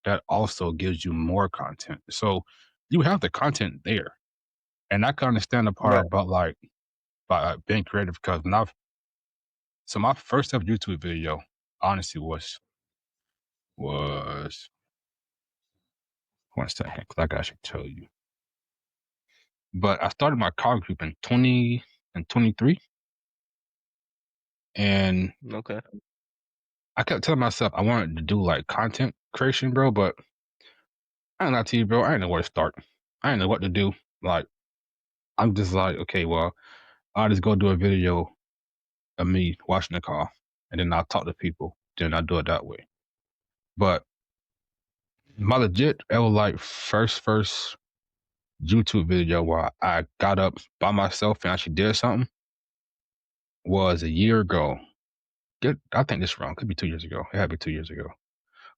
that also gives you more content. So you have the content there, and I can understand the part Right. about like by being creative because my first ever YouTube video honestly was 1 second because I can actually tell you. But I started my college group in 23, and Okay. I kept telling myself I wanted to do like content creation, bro. But I ain't lie to you, bro. I didn't know where to start. I didn't know what to do. Like I'm just like, okay, well, I'll just go do a video of me washing the car, and then I'll talk to people. Then I do it that way. But my legit ever like first YouTube video where I got up by myself and actually did something was a year ago. I think this wrong. Could be 2 years ago. It had to be 2 years ago.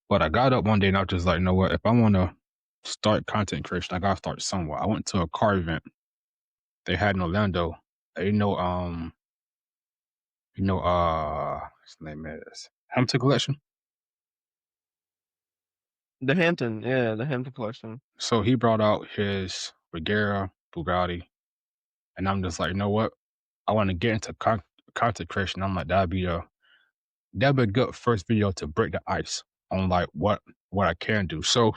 But I got up one day and I was just like, you know what? If I want to start content creation, I gotta start somewhere. I went to a car event they had in Orlando. You know, what's the name is Hampton Collection. The Hampton, yeah, the Hampton collection. So he brought out his Regera Bugatti, and I'm just like, you know what? I want to get into content creation. I'm like, that'd be a good first video to break the ice on like what I can do. So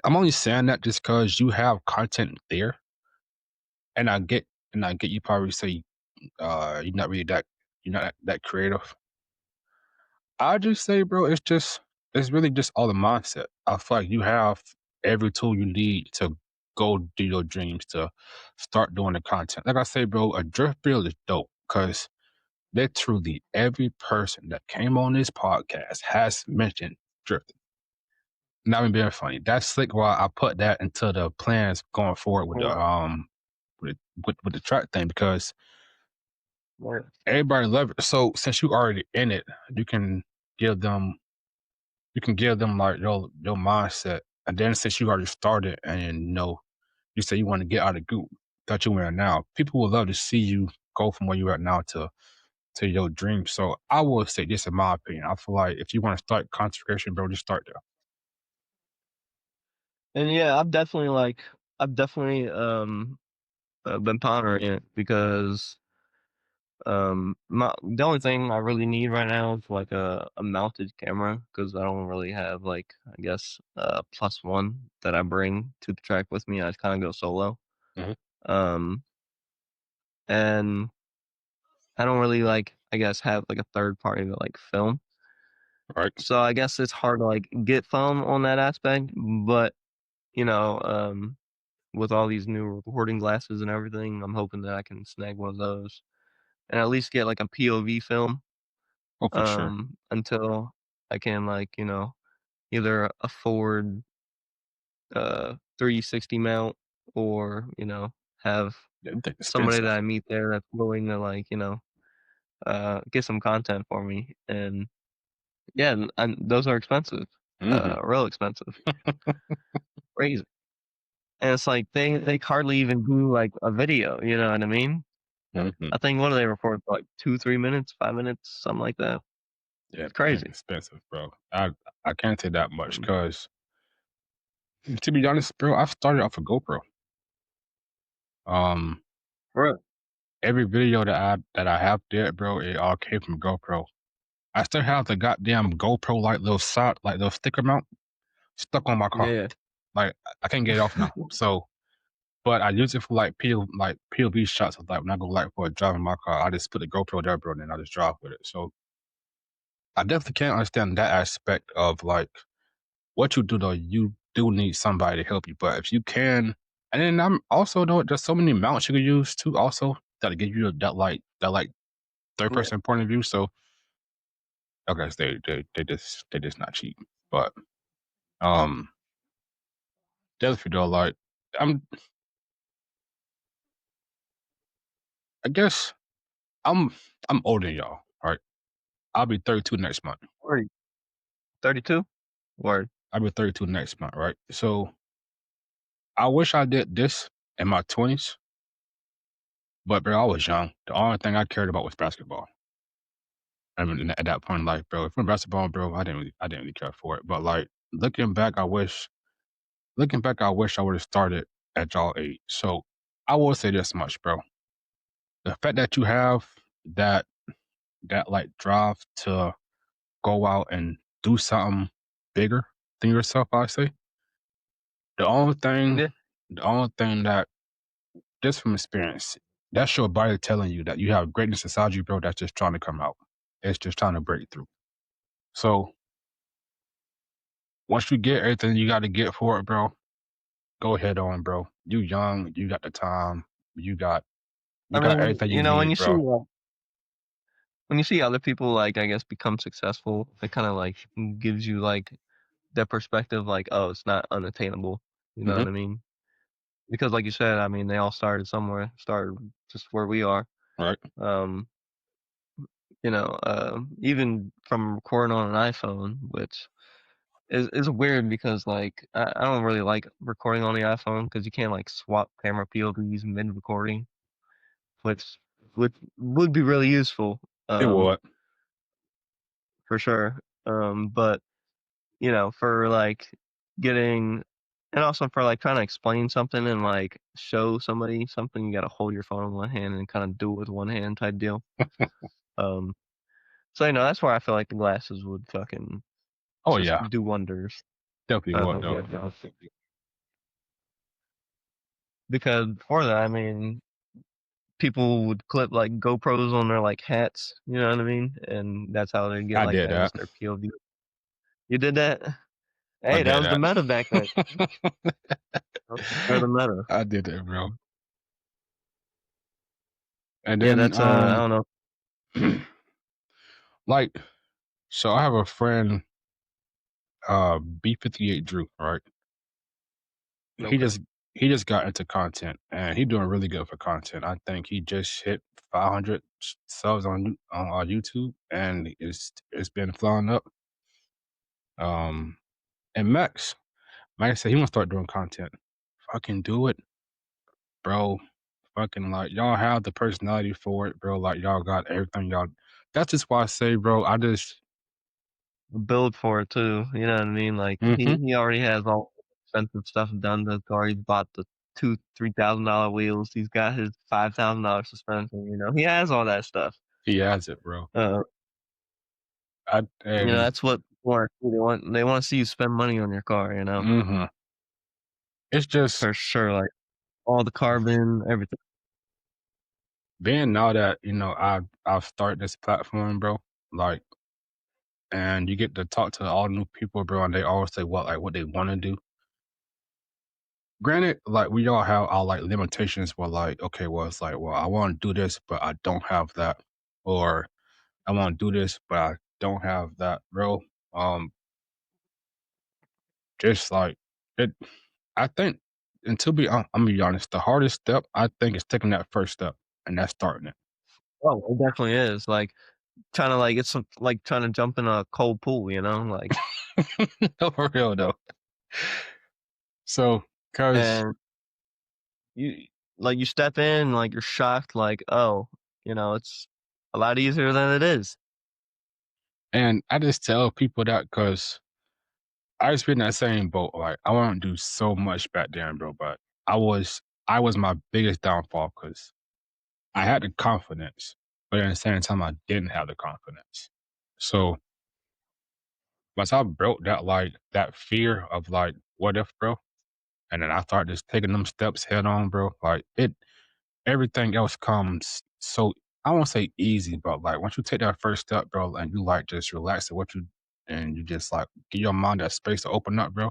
I'm only saying that just because you have content there, and I get you probably say you're not really that creative. I just say, bro, it's really just all the mindset. I feel like you have every tool you need to go do your dreams, to start doing the content. Like I say, bro, a drift bill is dope because literally every person that came on this podcast has mentioned drifting. Not even being funny. That's slick why I put that into the plans going forward with the Right, with the track thing because right. everybody love it. So since you already in it, you can give them like your mindset. And then since you already started and you say you want to get out of the goop that you're in now, people would love to see you go from where you're at now to your dream. So I will say this in my opinion. I feel like if you want to start content creation, bro, just start there. And yeah, I've definitely, been pondering it because, the only thing I really need right now is like a mounted camera because I don't really have like, I guess, plus one that I bring to the track with me. I kinda go solo. Mhm. Um, and I don't really like, I guess, have like a third party to like film. Right. So I guess it's hard to like get film on that aspect, but you know, with all these new recording glasses and everything, I'm hoping that I can snag one of those and at least get like a POV film, Oh, for sure. until I can like, either afford 360 mount or, have Yeah, they're somebody that expensive. I meet there that's willing to like, get some content for me. And yeah, and those are expensive, Hmm. real expensive, crazy. And it's like they hardly even do like a video, you know what I mean? Hmm. I think what do they record for like 2, 3 minutes, 5 minutes, something like that. Yeah, It's man, crazy. expensive, bro. I can't say that much Mm, because, to be honest, bro, I started off a GoPro. Um, for real. every video that I have did, bro, it all came from GoPro. I still have the goddamn GoPro like little side, like little sticker mount stuck on my car. Yeah. Like I can't get it off now. So, but I use it for like POV shots of like when I go like for a drive in my car, I just put the GoPro there, bro, and then I just drive with it. So I definitely can't understand that aspect of like what you do though. You do need somebody to help you, but if you can, and then I'm also know there's so many mounts you can use too. Also, that'll give you that third Yeah. person point of view. So I guess they just not cheap, but um, definitely though like I'm I guess I'm I'm older than y'all, right? I'll be 32 next month. Word. 32? Word. I'll be 32 next month, right? So I wish I did this in my 20s, but bro, I was young. The only thing I cared about was basketball. I mean, at that point in life, bro, from basketball, bro, I didn't really care for it. But like looking back, I wish I would have started at y'all age. So I will say this much, bro. The fact that you have that like drive to go out and do something bigger than yourself, I say. The only thing, Yeah. the only thing that just from experience, that's your body telling you that you have greatness inside you, bro. That's just trying to come out. It's just trying to break through. So once you get everything you got to get for it, bro, go ahead on, bro. You young, you got the time, you got you I got mean, everything you when need, bro. you see other people, like, I guess, become successful, it kinda, like, gives you, like, that perspective, like, "Oh, it's not unattainable." You know Hmm. what I mean? Because like you said, I mean, they all started somewhere, started just where we are. Right? Um, even from recording on an iPhone, which is weird because, like, I don't really like recording on the iPhone because you can't, like, swap camera POVs mid-recording, which would be really useful, It um, would. for sure. But for like getting and also for like trying to explain something and like show somebody something, you gotta hold your phone in one hand and kind of do it with one hand type deal. Um, so that's where I feel like the glasses would fucking Oh just yeah, do wonders. definitely would though. Yeah, because before that, I mean, people would clip like GoPros on their like hats, you know what I mean? And that's how they get I like did I guess that. their POV. You did that? I Hey, that did was the that. meta back then. That was the meta. I did that, bro. And Yeah, then that's I don't know. like so I have a friend, B58 Drew, right? He Okay. just he just got into content and he doing really good for content. I think he just hit 500 subs on YouTube and it's been flying up. Um, and Max said he want to start doing content. Fucking do it, bro. Fucking like y'all have the personality for it, bro. Like y'all got everything y'all. That's just why I say, bro. I just Build for it too, you know what I mean? Like mm-hmm. he already has all the expensive stuff done to the car. He's bought the $2,000-3,000 wheels. He's got his $5,000 suspension. He has all that stuff. He has it, bro. Uh, I and that's what people want. They want to see you spend money on your car. mm-hmm. It's just For sure. Like all the carbon, everything. being now that I've started this platform, bro. Like, and you get to talk to all new people, bro, and they always say what they want to do. Granted, like we all have our like limitations. Where like, okay, well, it's like, well, I want to do this, but I don't have that, or I want to do this, but I don't have that, bro. Um, just like it. I think, and I'm gonna be honest, the hardest step I think is taking that first step, and that's starting it. Oh, it definitely is. Like trying to like it's like trying to jump in a cold pool. Like No, for real though. So, cause and you you step in, like, you're shocked, like, "Oh, it's a lot easier than it is." And I just tell people that because I just been in that same boat. Like I want to do so much back then, bro. But I was I was my biggest downfall because I had the confidence, but at the same time I didn't have the confidence. So once I broke that that fear of like what if, bro, and then I started just taking them steps head on, bro. Like everything else comes so I won't say easy, but like once you take that first step, bro, and you like just relax at what you and you just like give your mind that space to open up, bro.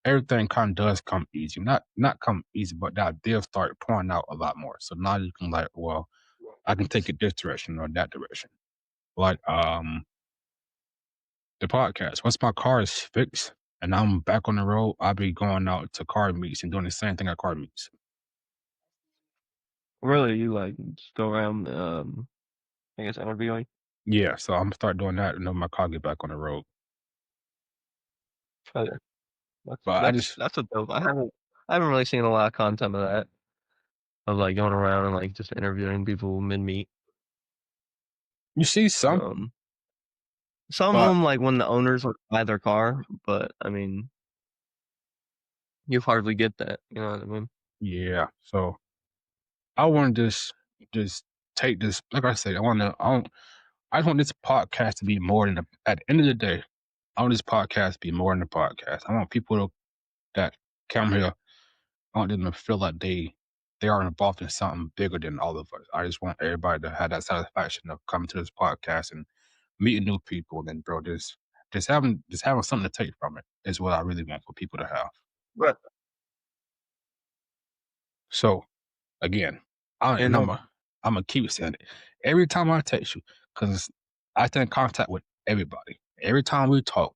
Everything kind of does come easy. Not come easy, but the ideas start pouring out a lot more. So now you can like, well, I can take it this direction or that direction. Like the podcast. Once my car is fixed and I'm back on the road, I'll be going out to car meets and doing the same thing at car meets. Really, you like just go around, I guess interviewing? Yeah, so I'm gonna start doing that when my car get back on the road. Oh, yeah. That's But I that's just that's a dope. I haven't really seen a lot of content of that, of like going around and like just interviewing people mid meet. you see some, Um, some of but them like when the owners like buy their car, but I mean, you hardly get that. You know what I mean? yeah. So I want to just take this. Like I said, I just want this podcast to be more than at the end of the day. I want this podcast to be more than a podcast. I want that come here. I want them to feel like they are involved in something bigger than all of us. I just want everybody to have that satisfaction of coming to this podcast and meeting new people. And bro, just having something to take from it is what I really want for people to have. Right. So again, And I'm gonna keep saying it every time I text you because I stay in contact with everybody. Every time we talk,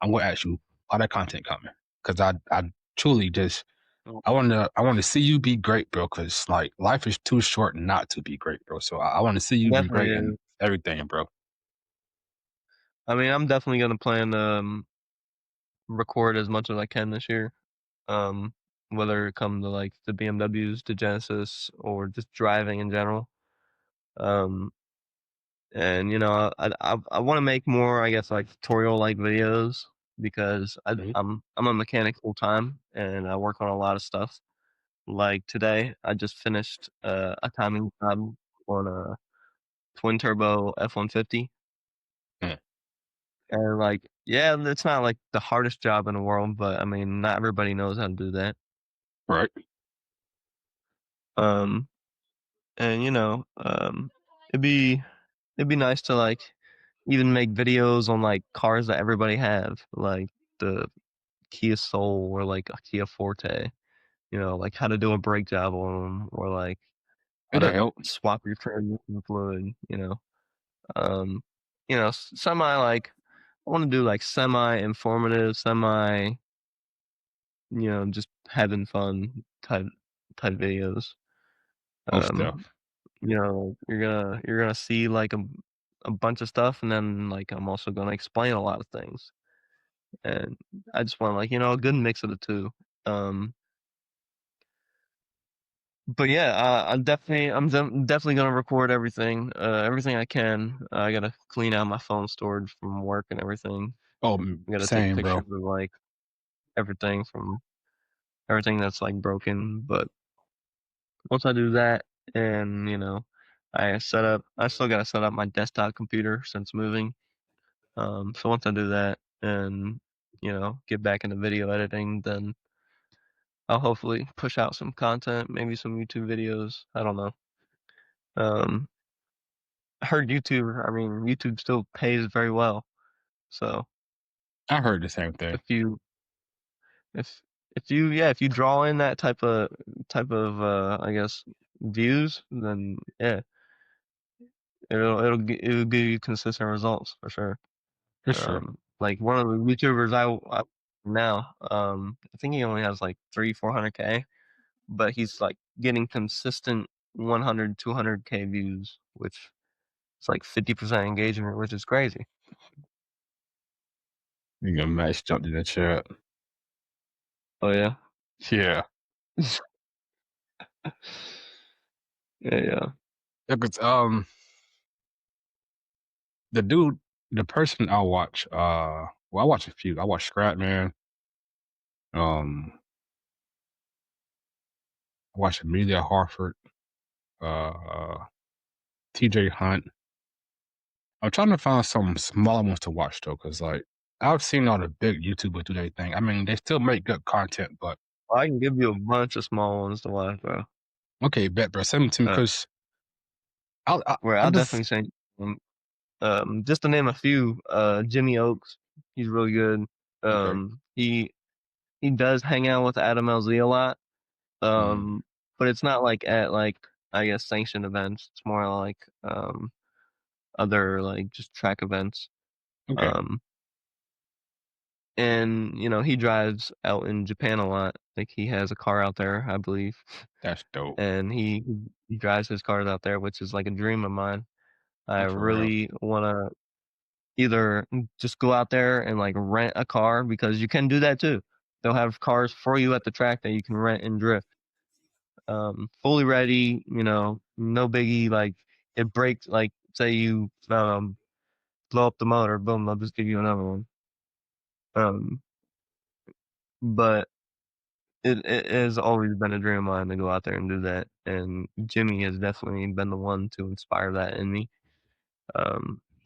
I'm gonna ask you how that content coming because I truly just I want to see you be great, bro. Because like life is too short not to be great, bro. So I want to see you be definitely great in is. everything, bro. I mean, I'm definitely gonna plan record as much as I can this year. Um, whether it come to like the BMWs, the Genesis, or just driving in general. Um, and I want to make more, I guess, like tutorial like videos because Mhm. I'm a mechanic full time and I work on a lot of stuff. Like today, I just finished a timing job on a twin turbo F-150. Mm. And like, yeah, it's not like the hardest job in the world, but I mean, not everybody knows how to do that. Right. Um, and it'd be it'd be nice to like even make videos on like cars that everybody have, like the Kia Soul or like a Kia Forte. Like how to do a brake job on them, or like how It'll to help. swap your transmission fluid. Um, semi like I want to do like semi informative, semi just having fun type videos. Most Um, stuff. you're gonna see like a bunch of stuff, and then like I'm also gonna explain a lot of things, and I just want like a good mix of the two. Um, but yeah, I'm definitely gonna record everything I can. I gotta clean out my phone storage from work and everything. Oh, I gotta take same, bro. pictures of like everything from everything that's like broken. But once I do that, and I still gotta set up my desktop computer since moving. So once I do that and get back into video editing, then I'll hopefully push out some content, maybe some YouTube videos. I don't know. Um, I heard YouTube still pays very well. So I heard the same thing if you if if you draw in that type of I guess views, then yeah, it'll give you consistent results for sure. for sure. Like one of the YouTubers I now, I think he only has like 400K, but he's like getting consistent 100, 200K views, which is like 50% engagement, which is crazy. You gonna match jumped in the chat. Oh yeah. Yeah. Yeah, yeah. Yeah, 'cause, the dude. The person I watch, well, I watch a few. I watch Scrapman. Um, I watch Amelia Harford. TJ Hunt. I'm trying to find some smaller ones to watch though, cause like I've seen all the big YouTubers do their thing. I mean, they still make good content, but I can give you a bunch of small ones to watch, bro. okay, bet, bro. Send them to me, Uh, cause where I I'll just definitely say, just to name a few, Jimmy Oaks, he's really good. okay. He does hang out with Adam LZ a lot, Mm, um, but it's not like at like I guess sanctioned events. It's more like other like just track events. okay, Um, and he drives out in Japan a lot. Like he has a car out there, I believe, that's dope. and he drives his cars out there, which is like a dream of mine. I I'm for real. really want to either just go out there and like rent a car because you can do that too. They'll have cars for you at the track that you can rent and drift. Fully ready, no biggie. Like it breaks, like say you blow up the motor, boom, they'll just give you another one. Um, but it has always been a dream of mine to go out there and do that, and Jimmy has definitely been the one to inspire that in me.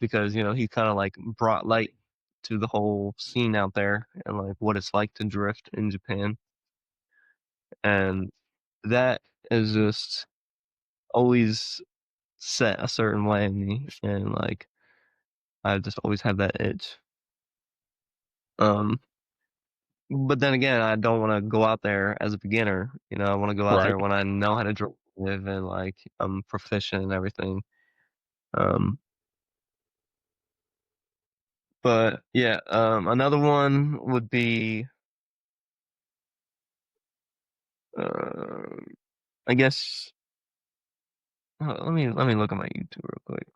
Because he kind of like brought light to the whole scene out there and like what it's like to drift in Japan, and that is just always set a certain way in me, and like I just always have that itch. Um, but then again, I don't want to go out there as a beginner. I want to go out Right. there when I know how to drive and like I'm proficient and everything. Um, but yeah, another one would be, uh, I guess. Let me look at my YouTube real quick.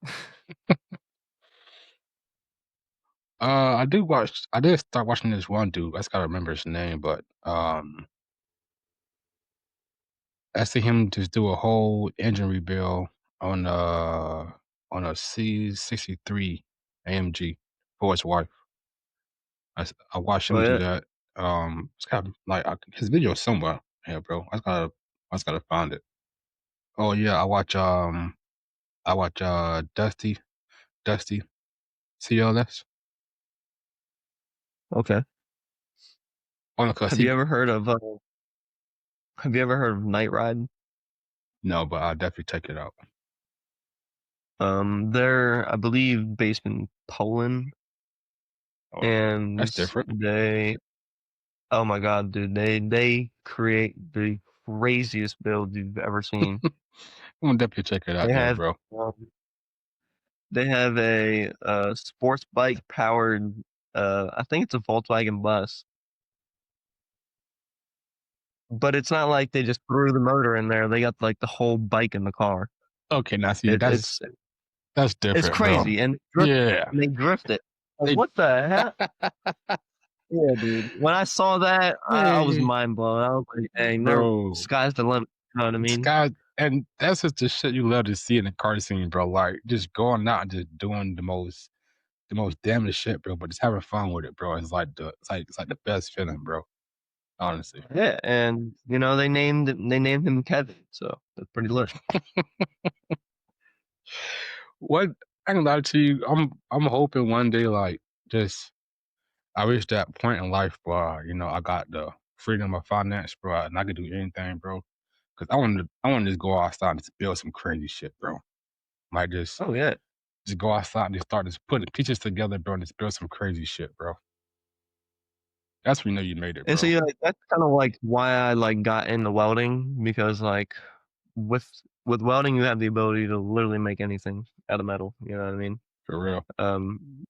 I did start watching this one dude. I just gotta remember his name, but I see him just do a whole engine rebuild on a C63 AMG for his wife. I watched Oh him do yeah, that. It's got like his video somewhere. Yeah, bro. I just gotta find it. Oh yeah, I watch Dusty CLS. okay. Oh no, cause Have he you ever heard of Night Ride? no, but I'll definitely check it out. They're I believe based in Poland, Oh, and that's different. they oh my god, dude, they create the craziest builds you've ever seen. I'm gonna definitely check it out They then, have bro. um, they have a sports bike powered I think it's a Volkswagen bus, but it's not like they just threw the motor in there. They got like the whole bike in the car. Okay, now see It, that's it's that's it's different, bro. crazy, and Yeah. they drift it. Like They what the heck? Yeah, dude. When I saw that, I was hey, mind blown. I was like, "Dang, there, bro. sky's the limit." You know what I mean? Sky and that's just the shit you love to see in the car scene, bro. Like just going out and just doing the most damnest shit, bro, but just having fun with it, bro. It's like the best feeling, bro. Honestly. Yeah, and they named him Kevin, so that's pretty lit. What I can lie to you, I'm hoping one day like just I reach that point in life where, I got the freedom of finance, bro, and I can do anything, bro. Cause I want to just go outside and just build some crazy shit, bro. Like Oh yeah, just go outside and just start just putting pieces together, bro, and just build some crazy shit, bro. That's when you know you made it, and so bro. yeah, like, that's kind of like why I like got into welding because like with with welding you have the ability to literally make anything out of metal. You know what I mean? For real. Um,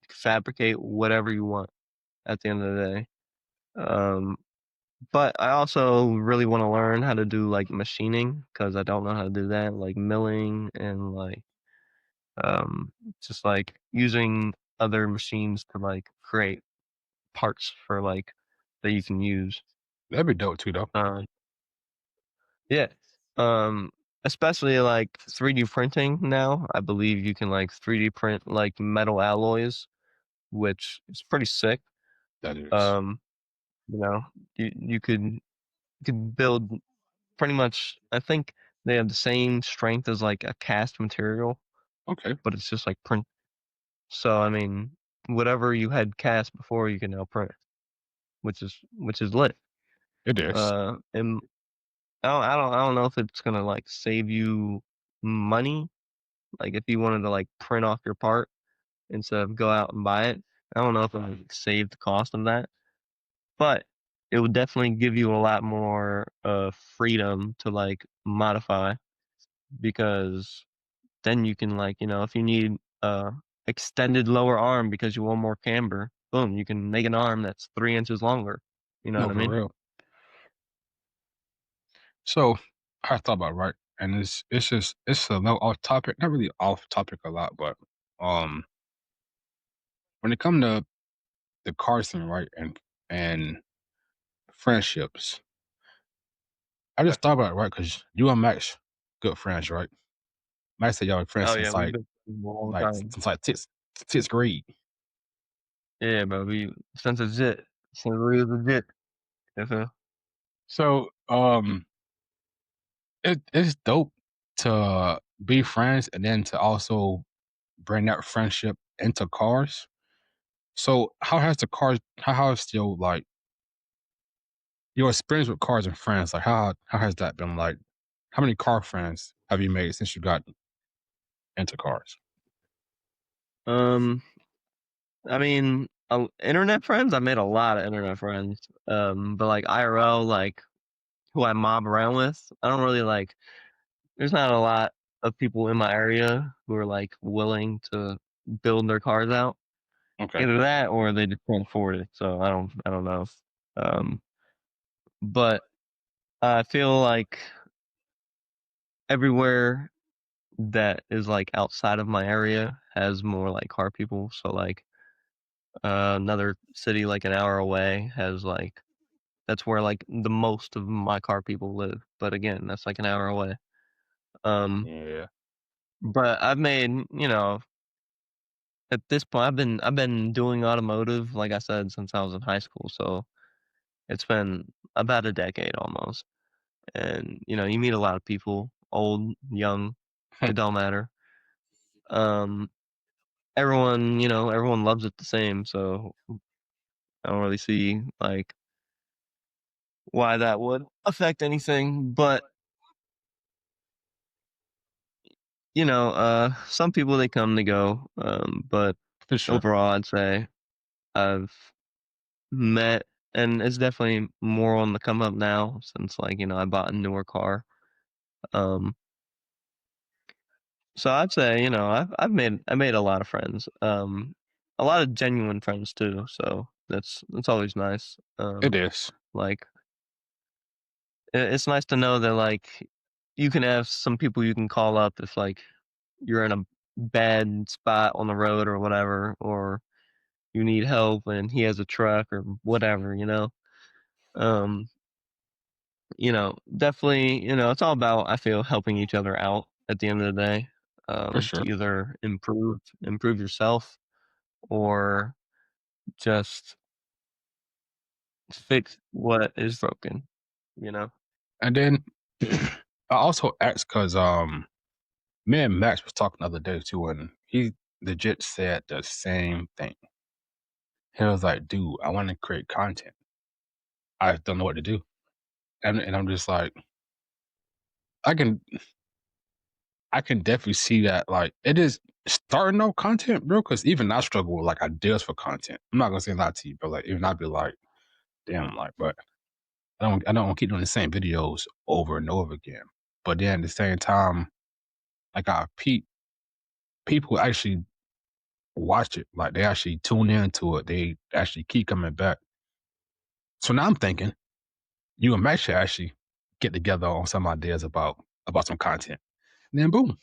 fabricate whatever you want at the end of the day. Um, But I also really wanna learn how to do, like, machining because I don't know how to do that, like milling and, like, um, just, like, using other machines to, like, create parts for, like that you can use. That'd be dope too, though. Uh, yeah. Um, especially like 3D printing now. I believe you can like 3D print like metal alloys, which is pretty sick. That is. Um, you know, you could build pretty much. I think they have the same strength as like a cast material, Okay. but it's just like print. So I mean, whatever you had cast before, you can now print, which is lit. It is. And I don't know if it's gonna like save you money. Like if you wanted to like print off your part instead of go out and buy it, I don't know if it would save the cost of that, but it would definitely give you a lot more freedom to like modify because then you can like if you need extended lower arm because you want more camber, boom, you can make an arm that's 3 inches longer. You know what No, I for mean? real. So I thought about right, and it's just it's a little off topic, not really off topic a lot, but um, when it come to the car scene, right, and friendships, I just thought about it, right, because you and Max good friends, right? Max said y'all been friends Oh yeah, we've been for a long like time. since like sixth grade. Yeah, bro. We since legit, since we was legit. Yes, sir. So it's dope to be friends and then to also bring that friendship into cars. So how has your experience with cars and friends, like how has that been like? How many car friends have you made since you got into cars? Um, I mean, internet friends. I made a lot of internet friends. But like IRL, like who I mob around with, I don't really like. There's not a lot of people in my area who are like willing to build their cars out. Okay. Either that or they just can't afford it. So I don't know. Um, but I feel like everywhere that is like outside of my area has more like car people. So like another city like an hour away has like that's where like the most of my car people live. But again, that's like an hour away. Um, Yeah. but I've made at this point I've been doing automotive like I said since I was in high school. So it's been about a decade almost. And you meet a lot of people, old, young, it don't matter. Um, everyone loves it the same. So I don't really see like why that would affect anything. But some people they come, they go. But For sure. overall, I'd say I've met, and it's definitely more on the come up now since I bought a newer car. Um, so I'd say I made a lot of friends. A lot of genuine friends too. So that's always nice. It is. Like it's nice to know that like you can have some people you can call up if like you're in a bad spot on the road or whatever, or you need help and he has a truck or whatever. Um, definitely, it's all about I feel helping each other out at the end of the day. For To sure. either improve yourself or just fix what is broken. You know. And then I also asked because me and Max was talking the other day too, and he legit said the same thing. He was like, "Dude, I want to create content. I don't know what to do," and I'm just like, I can I can definitely see that. Like, it is starting out content, bro. Because even I struggle with like ideas for content. I'm not gonna say a lot to you, but like even I'd be like, damn, like, but I don't want to keep doing the same videos over and over again. But then at the same time, like people actually watch it. Like they actually tune into it. They actually keep coming back. So now I'm thinking you and Max should actually get together on some ideas about some content. And then boom.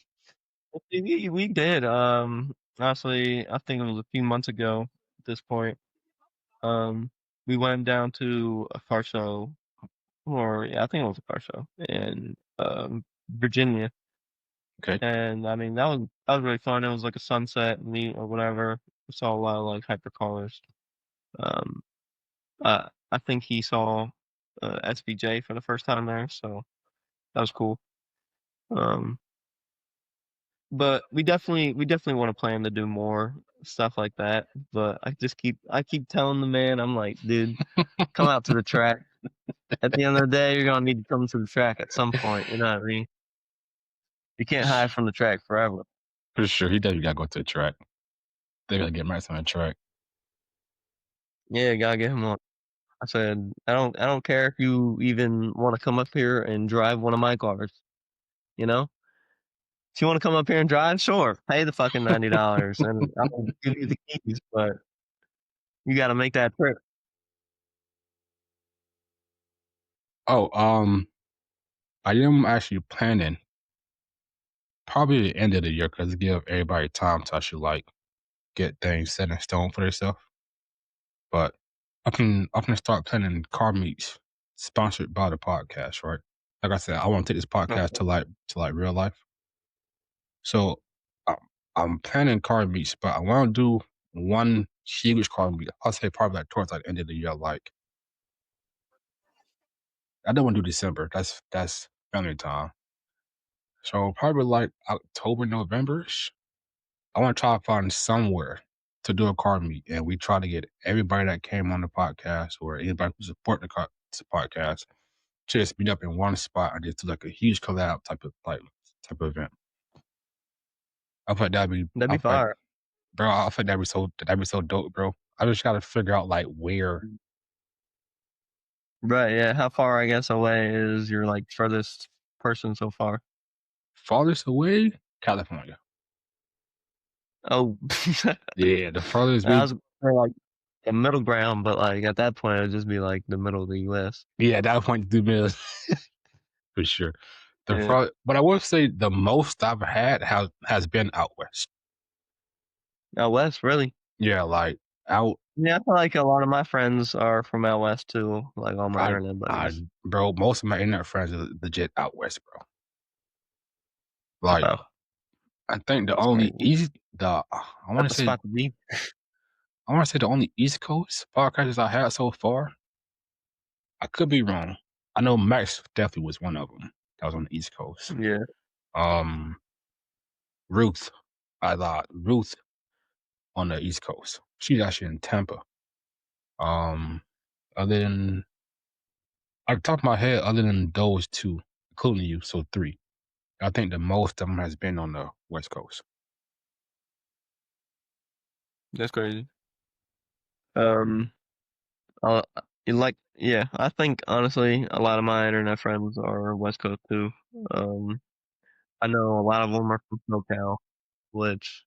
We did. Honestly, I think it was a few months ago at this point. Um, we went down to a car show, or yeah, I think it was a car show, and Virginia, Okay. and I mean that was really fun. It was like a sunset meet or whatever. We saw a lot of like hypercars. Um, I think he saw SVJ for the first time there, so that was cool. Um, but we definitely want to plan to do more stuff like that. But I keep telling the man, I'm like, dude, come out to the track. At the end of the day, you're gonna need to come to the track at some point. You know what I mean? You can't hide from the track forever. For sure. He definitely gotta go to the track. They gotta get Max on the track. Yeah, gotta get him on. I said, I don't care if you even want to come up here and drive one of my cars. You know, if you want to come up here and drive, sure, pay the fucking $90 and I'll give you the keys. But you got to make that trip. Oh, I am actually planning probably the end of the year because give everybody time to actually like get things set in stone for themselves. But I can start planning car meets sponsored by the podcast, right? Like I said, I want to take this podcast Okay. to like real life. So um, I'm planning car meets, but I want to do one huge car meet. I'll say probably like towards like the end of the year. Like I don't want to do December. That's family time. So probably like October, November-ish. I want to try to find somewhere to do a car meet, and we try to get everybody that came on the podcast or anybody who support the podcast to just meet up in one spot and just do like a huge collab type of event. I thought that'd be, That'd I be thought, fire. bro, I thought that'd be so dope, bro. I just gotta figure out like where Right, yeah. How far, I guess, away is your like furthest person so far? farthest away, California. Oh, Yeah, the farthest I we, was gonna say, like a middle ground, but like at that point, it'd just be like the middle of the U.S. yeah, that point 2 minutes for sure. Yeah, But I would say the most I've had has been out west. out west, really. Yeah, like out. Yeah, I feel like a lot of my friends are from out west too, like all my I, internet I, buddies. bro, most of my internet friends are legit out west, bro. Like, Wow, I think the that's only crazy. east, the I want That's to the say, spot to be. the only East Coast podcasters I had so far. I could be wrong. I know Max definitely was one of them. That was on the East Coast. Yeah, Um, Ruth, I thought Ruth on the East Coast. She's actually in Tampa. Um, other than Off the top of my head, other than those two, including you, so three. I think the most of them has been on the West Coast. that's crazy. Um, you like, yeah, I think honestly, a lot of my internet friends are West Coast too. Um, I know a lot of them are from SoCal, which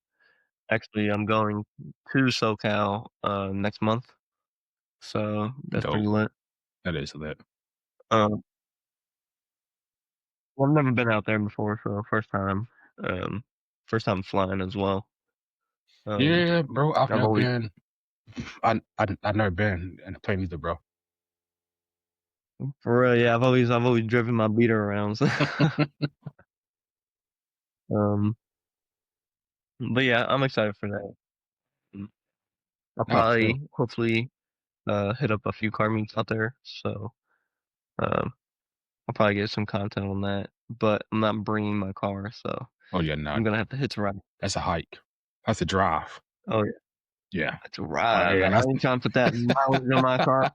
actually I'm going to SoCal next month, so that's Dope. pretty lit. That is lit. Um, well, I've never been out there before, so um, first time flying as well. Um, Yeah, bro. I've I've never always, been. I've never been in a plane either, bro. for real, yeah, I've always driven my beater around. So, um, but yeah, I'm excited for that. Mm. I'll Oh, sure. probably, hopefully, hit up a few car meets out there. So, um, I'll probably get some content on that. But I'm not bringing my car, so Oh yeah, I'm not. gonna have to hitch a ride. That's a hike. That's a drive. Oh yeah, Yeah. it's a Oh ride. yeah, I ain't trying to put that mileage on my car.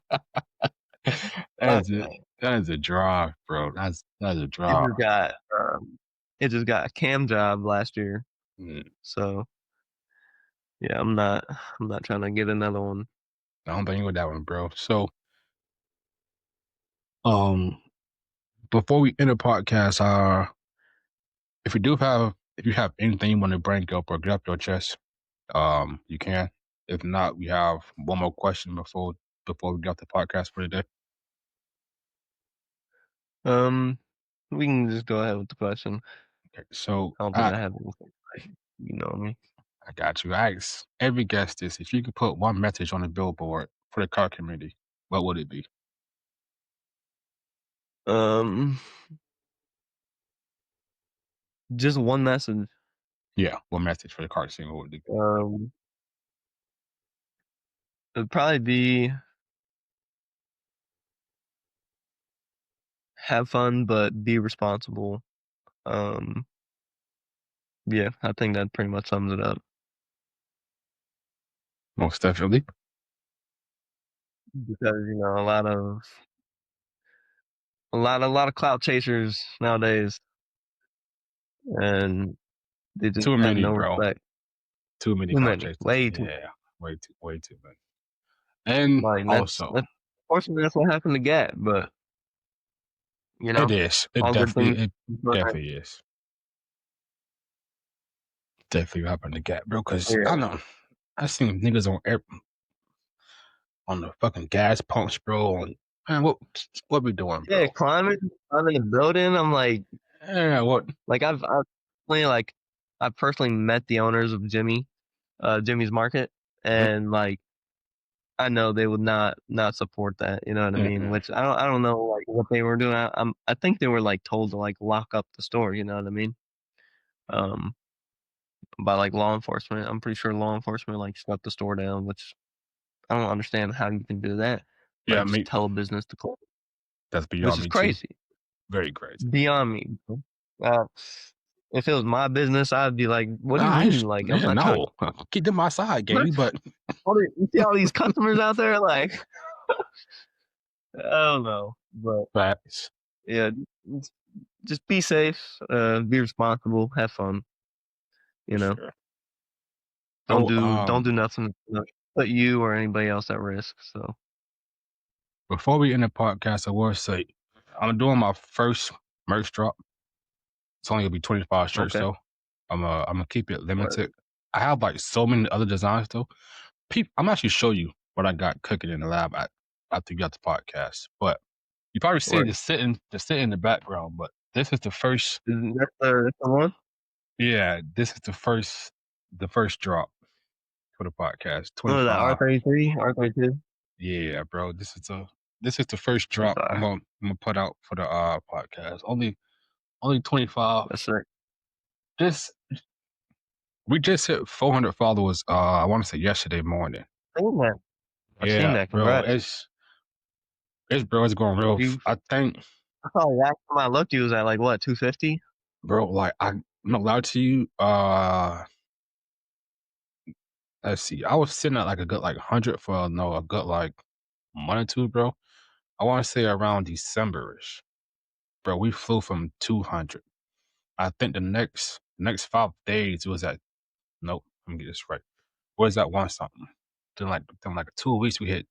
that Fuck is it. no. That is a drive, bro. That's a It drive. just got um, it just got a cam job last year. Mm, So yeah, I'm not trying to get another one. I don't think with that one, bro. So, um, before we end the podcast, if you have anything you want to bring up or get up your chest, you can. If not, we have one more question before we get off the podcast for today. Um, we can just go ahead with the question. Okay, so I don't think I I have anything. You know me. I got you. I asked every guest this: if you could put one message on a billboard for the car community, what would it be? Um, Just one message. Yeah, one message for the card scene. What would it be? Um, it'd probably be have fun, but be responsible. Um, yeah, I think that pretty much sums it up. Most definitely. Because a lot of clout chasers nowadays, and they just Too have many, no bro. respect. Too many Too cloud many, chasers. way too. Yeah, way too many. And Like also, that's unfortunately that's what happened to Gat, but it is. It all good definitely, things. it definitely is. Definitely happened to Gap, bro. Cause I Yeah, know I seen niggas on the fucking gas pumps, bro. And man, what we doing, yeah, bro? climbing the building. I'm Yeah, what? I've personally, I personally met the owners of Jimmy's Market, Mm, and I know they would not support that. You know what I mean? mm-mm. Which I don't know what they were doing. I think they were told to lock up the store. You know what I mean? Um, by law enforcement. I'm pretty sure law enforcement shut the store down, which I don't understand how you can do that. Yeah, Just me. tell a business to close, That's which beyond is me too. crazy, Very crazy. beyond me. Bro. Uh, if it was my business, I'd be like, "What do you mean? I'm Yeah, not trying to." no. Keep them outside, gamey. But You see all these customers out there, I don't know, but facts yeah, just just be safe, be responsible, have fun. You for know, sure. don't So, do don't do nothing to put you or anybody else at risk. So before we end the podcast, I will say I'm doing my first merch drop. It's only gonna be 25 shirts okay, though. I'm gonna keep it word. limited. I have so many other designs though. I'm actually show you what I got cooking in the lab after you got the podcast. But you probably see it Word. just sitting in the background. But this is the first. That's the one. Yeah, this is the first drop for the podcast. What was that? 25. R33, R32. Yeah, bro. This is the first That's drop all right. I'm gonna put out for the podcast. Only 25. That's sick. This We just hit 400 followers. I want to say yesterday morning. Seen that. I've seen Yeah, that. bro. Congrats. It's going real. You. I think, I thought last time I looked, you was at what, 250? bro. Like I'm not lie to you. Let's see. I was sitting at a good 100 for no a good month or two, bro. I want to say around Decemberish, bro. We flew from 200. I think the next 5 days was at nope. Let me get this right. Was that one something? Then 2 weeks we hit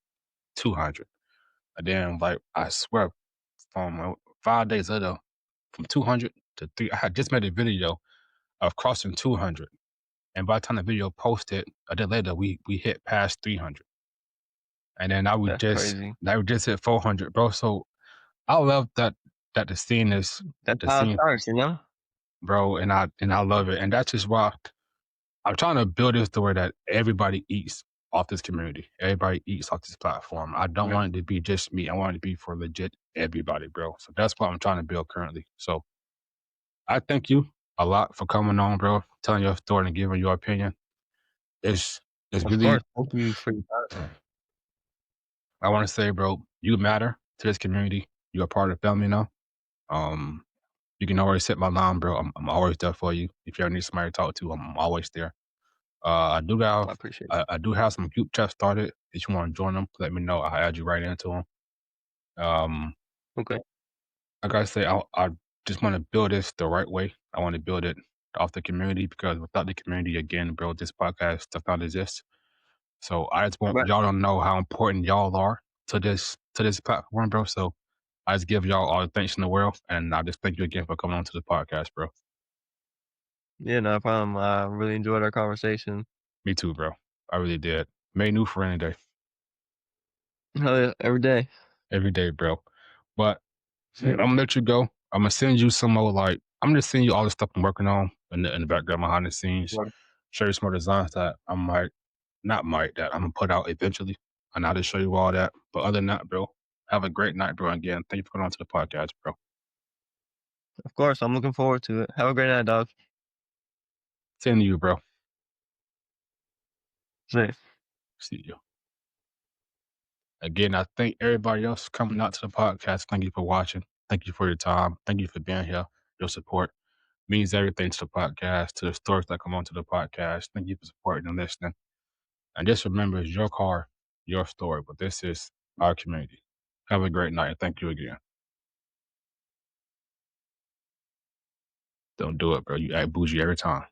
200. And then I swear from 5 days later, from 200 to three, I had just made a video of crossing 200. And by the time the video posted, a day later, we hit past 300. And then That's crazy. now we just hit 400, bro. So I love that That's the how it scene, starts. bro. And I love it. And that's just why I'm trying to build this the way that everybody eats off this community. Everybody eats off this platform. I don't Right. want it to be just me. I want it to be for legit everybody, bro. So that's what I'm trying to build currently. So I thank you a lot for coming on, bro, telling your story and giving your opinion. It's it's Of course. really Thank you for your time. I want to say, bro, you matter to this community. You're a part of the family now. Um, you can always hit my line, bro. I'm always there for you. If you ever need somebody to talk to, I'm always there. I do I have appreciate it. I do have some group chats started. If you want to join them, let me know. I'll add you right into them. Um, Okay. like I say, I just want to build this the right way. I want to build it off the community because without the community, again, bro, this podcast does not exist. So I just want Right. y'all to know how important y'all are to this platform, bro. So I just give y'all all the thanks in the world, and I just thank you again for coming on to the podcast, bro. Yeah, no problem. I really enjoyed our conversation. Me too, bro. I really did. May new for any day, Hell yeah, every day. every day, bro. But yeah, I'm gonna let you go. I'm gonna send you some more I'm gonna send you all the stuff I'm working on in the background behind the scenes. Right. Show you some more designs that I might not might that I'm gonna put out eventually, and I'll just show you all that. But other than that, bro, have a great night, bro. Again, thank you for coming on to the podcast, bro. Of course, I'm looking forward to it. Have a great night, dog. Same to you, bro. See See you. Again, I thank everybody else coming out to the podcast. Thank you for watching. Thank you for your time. Thank you for being here. Your support means everything to the podcast, to the stories that come onto the podcast. Thank you for supporting and listening. And just remember, it's your car, your story, but this is our community. Have a great night, and thank you again. Don't do it, bro. You act bougie every time.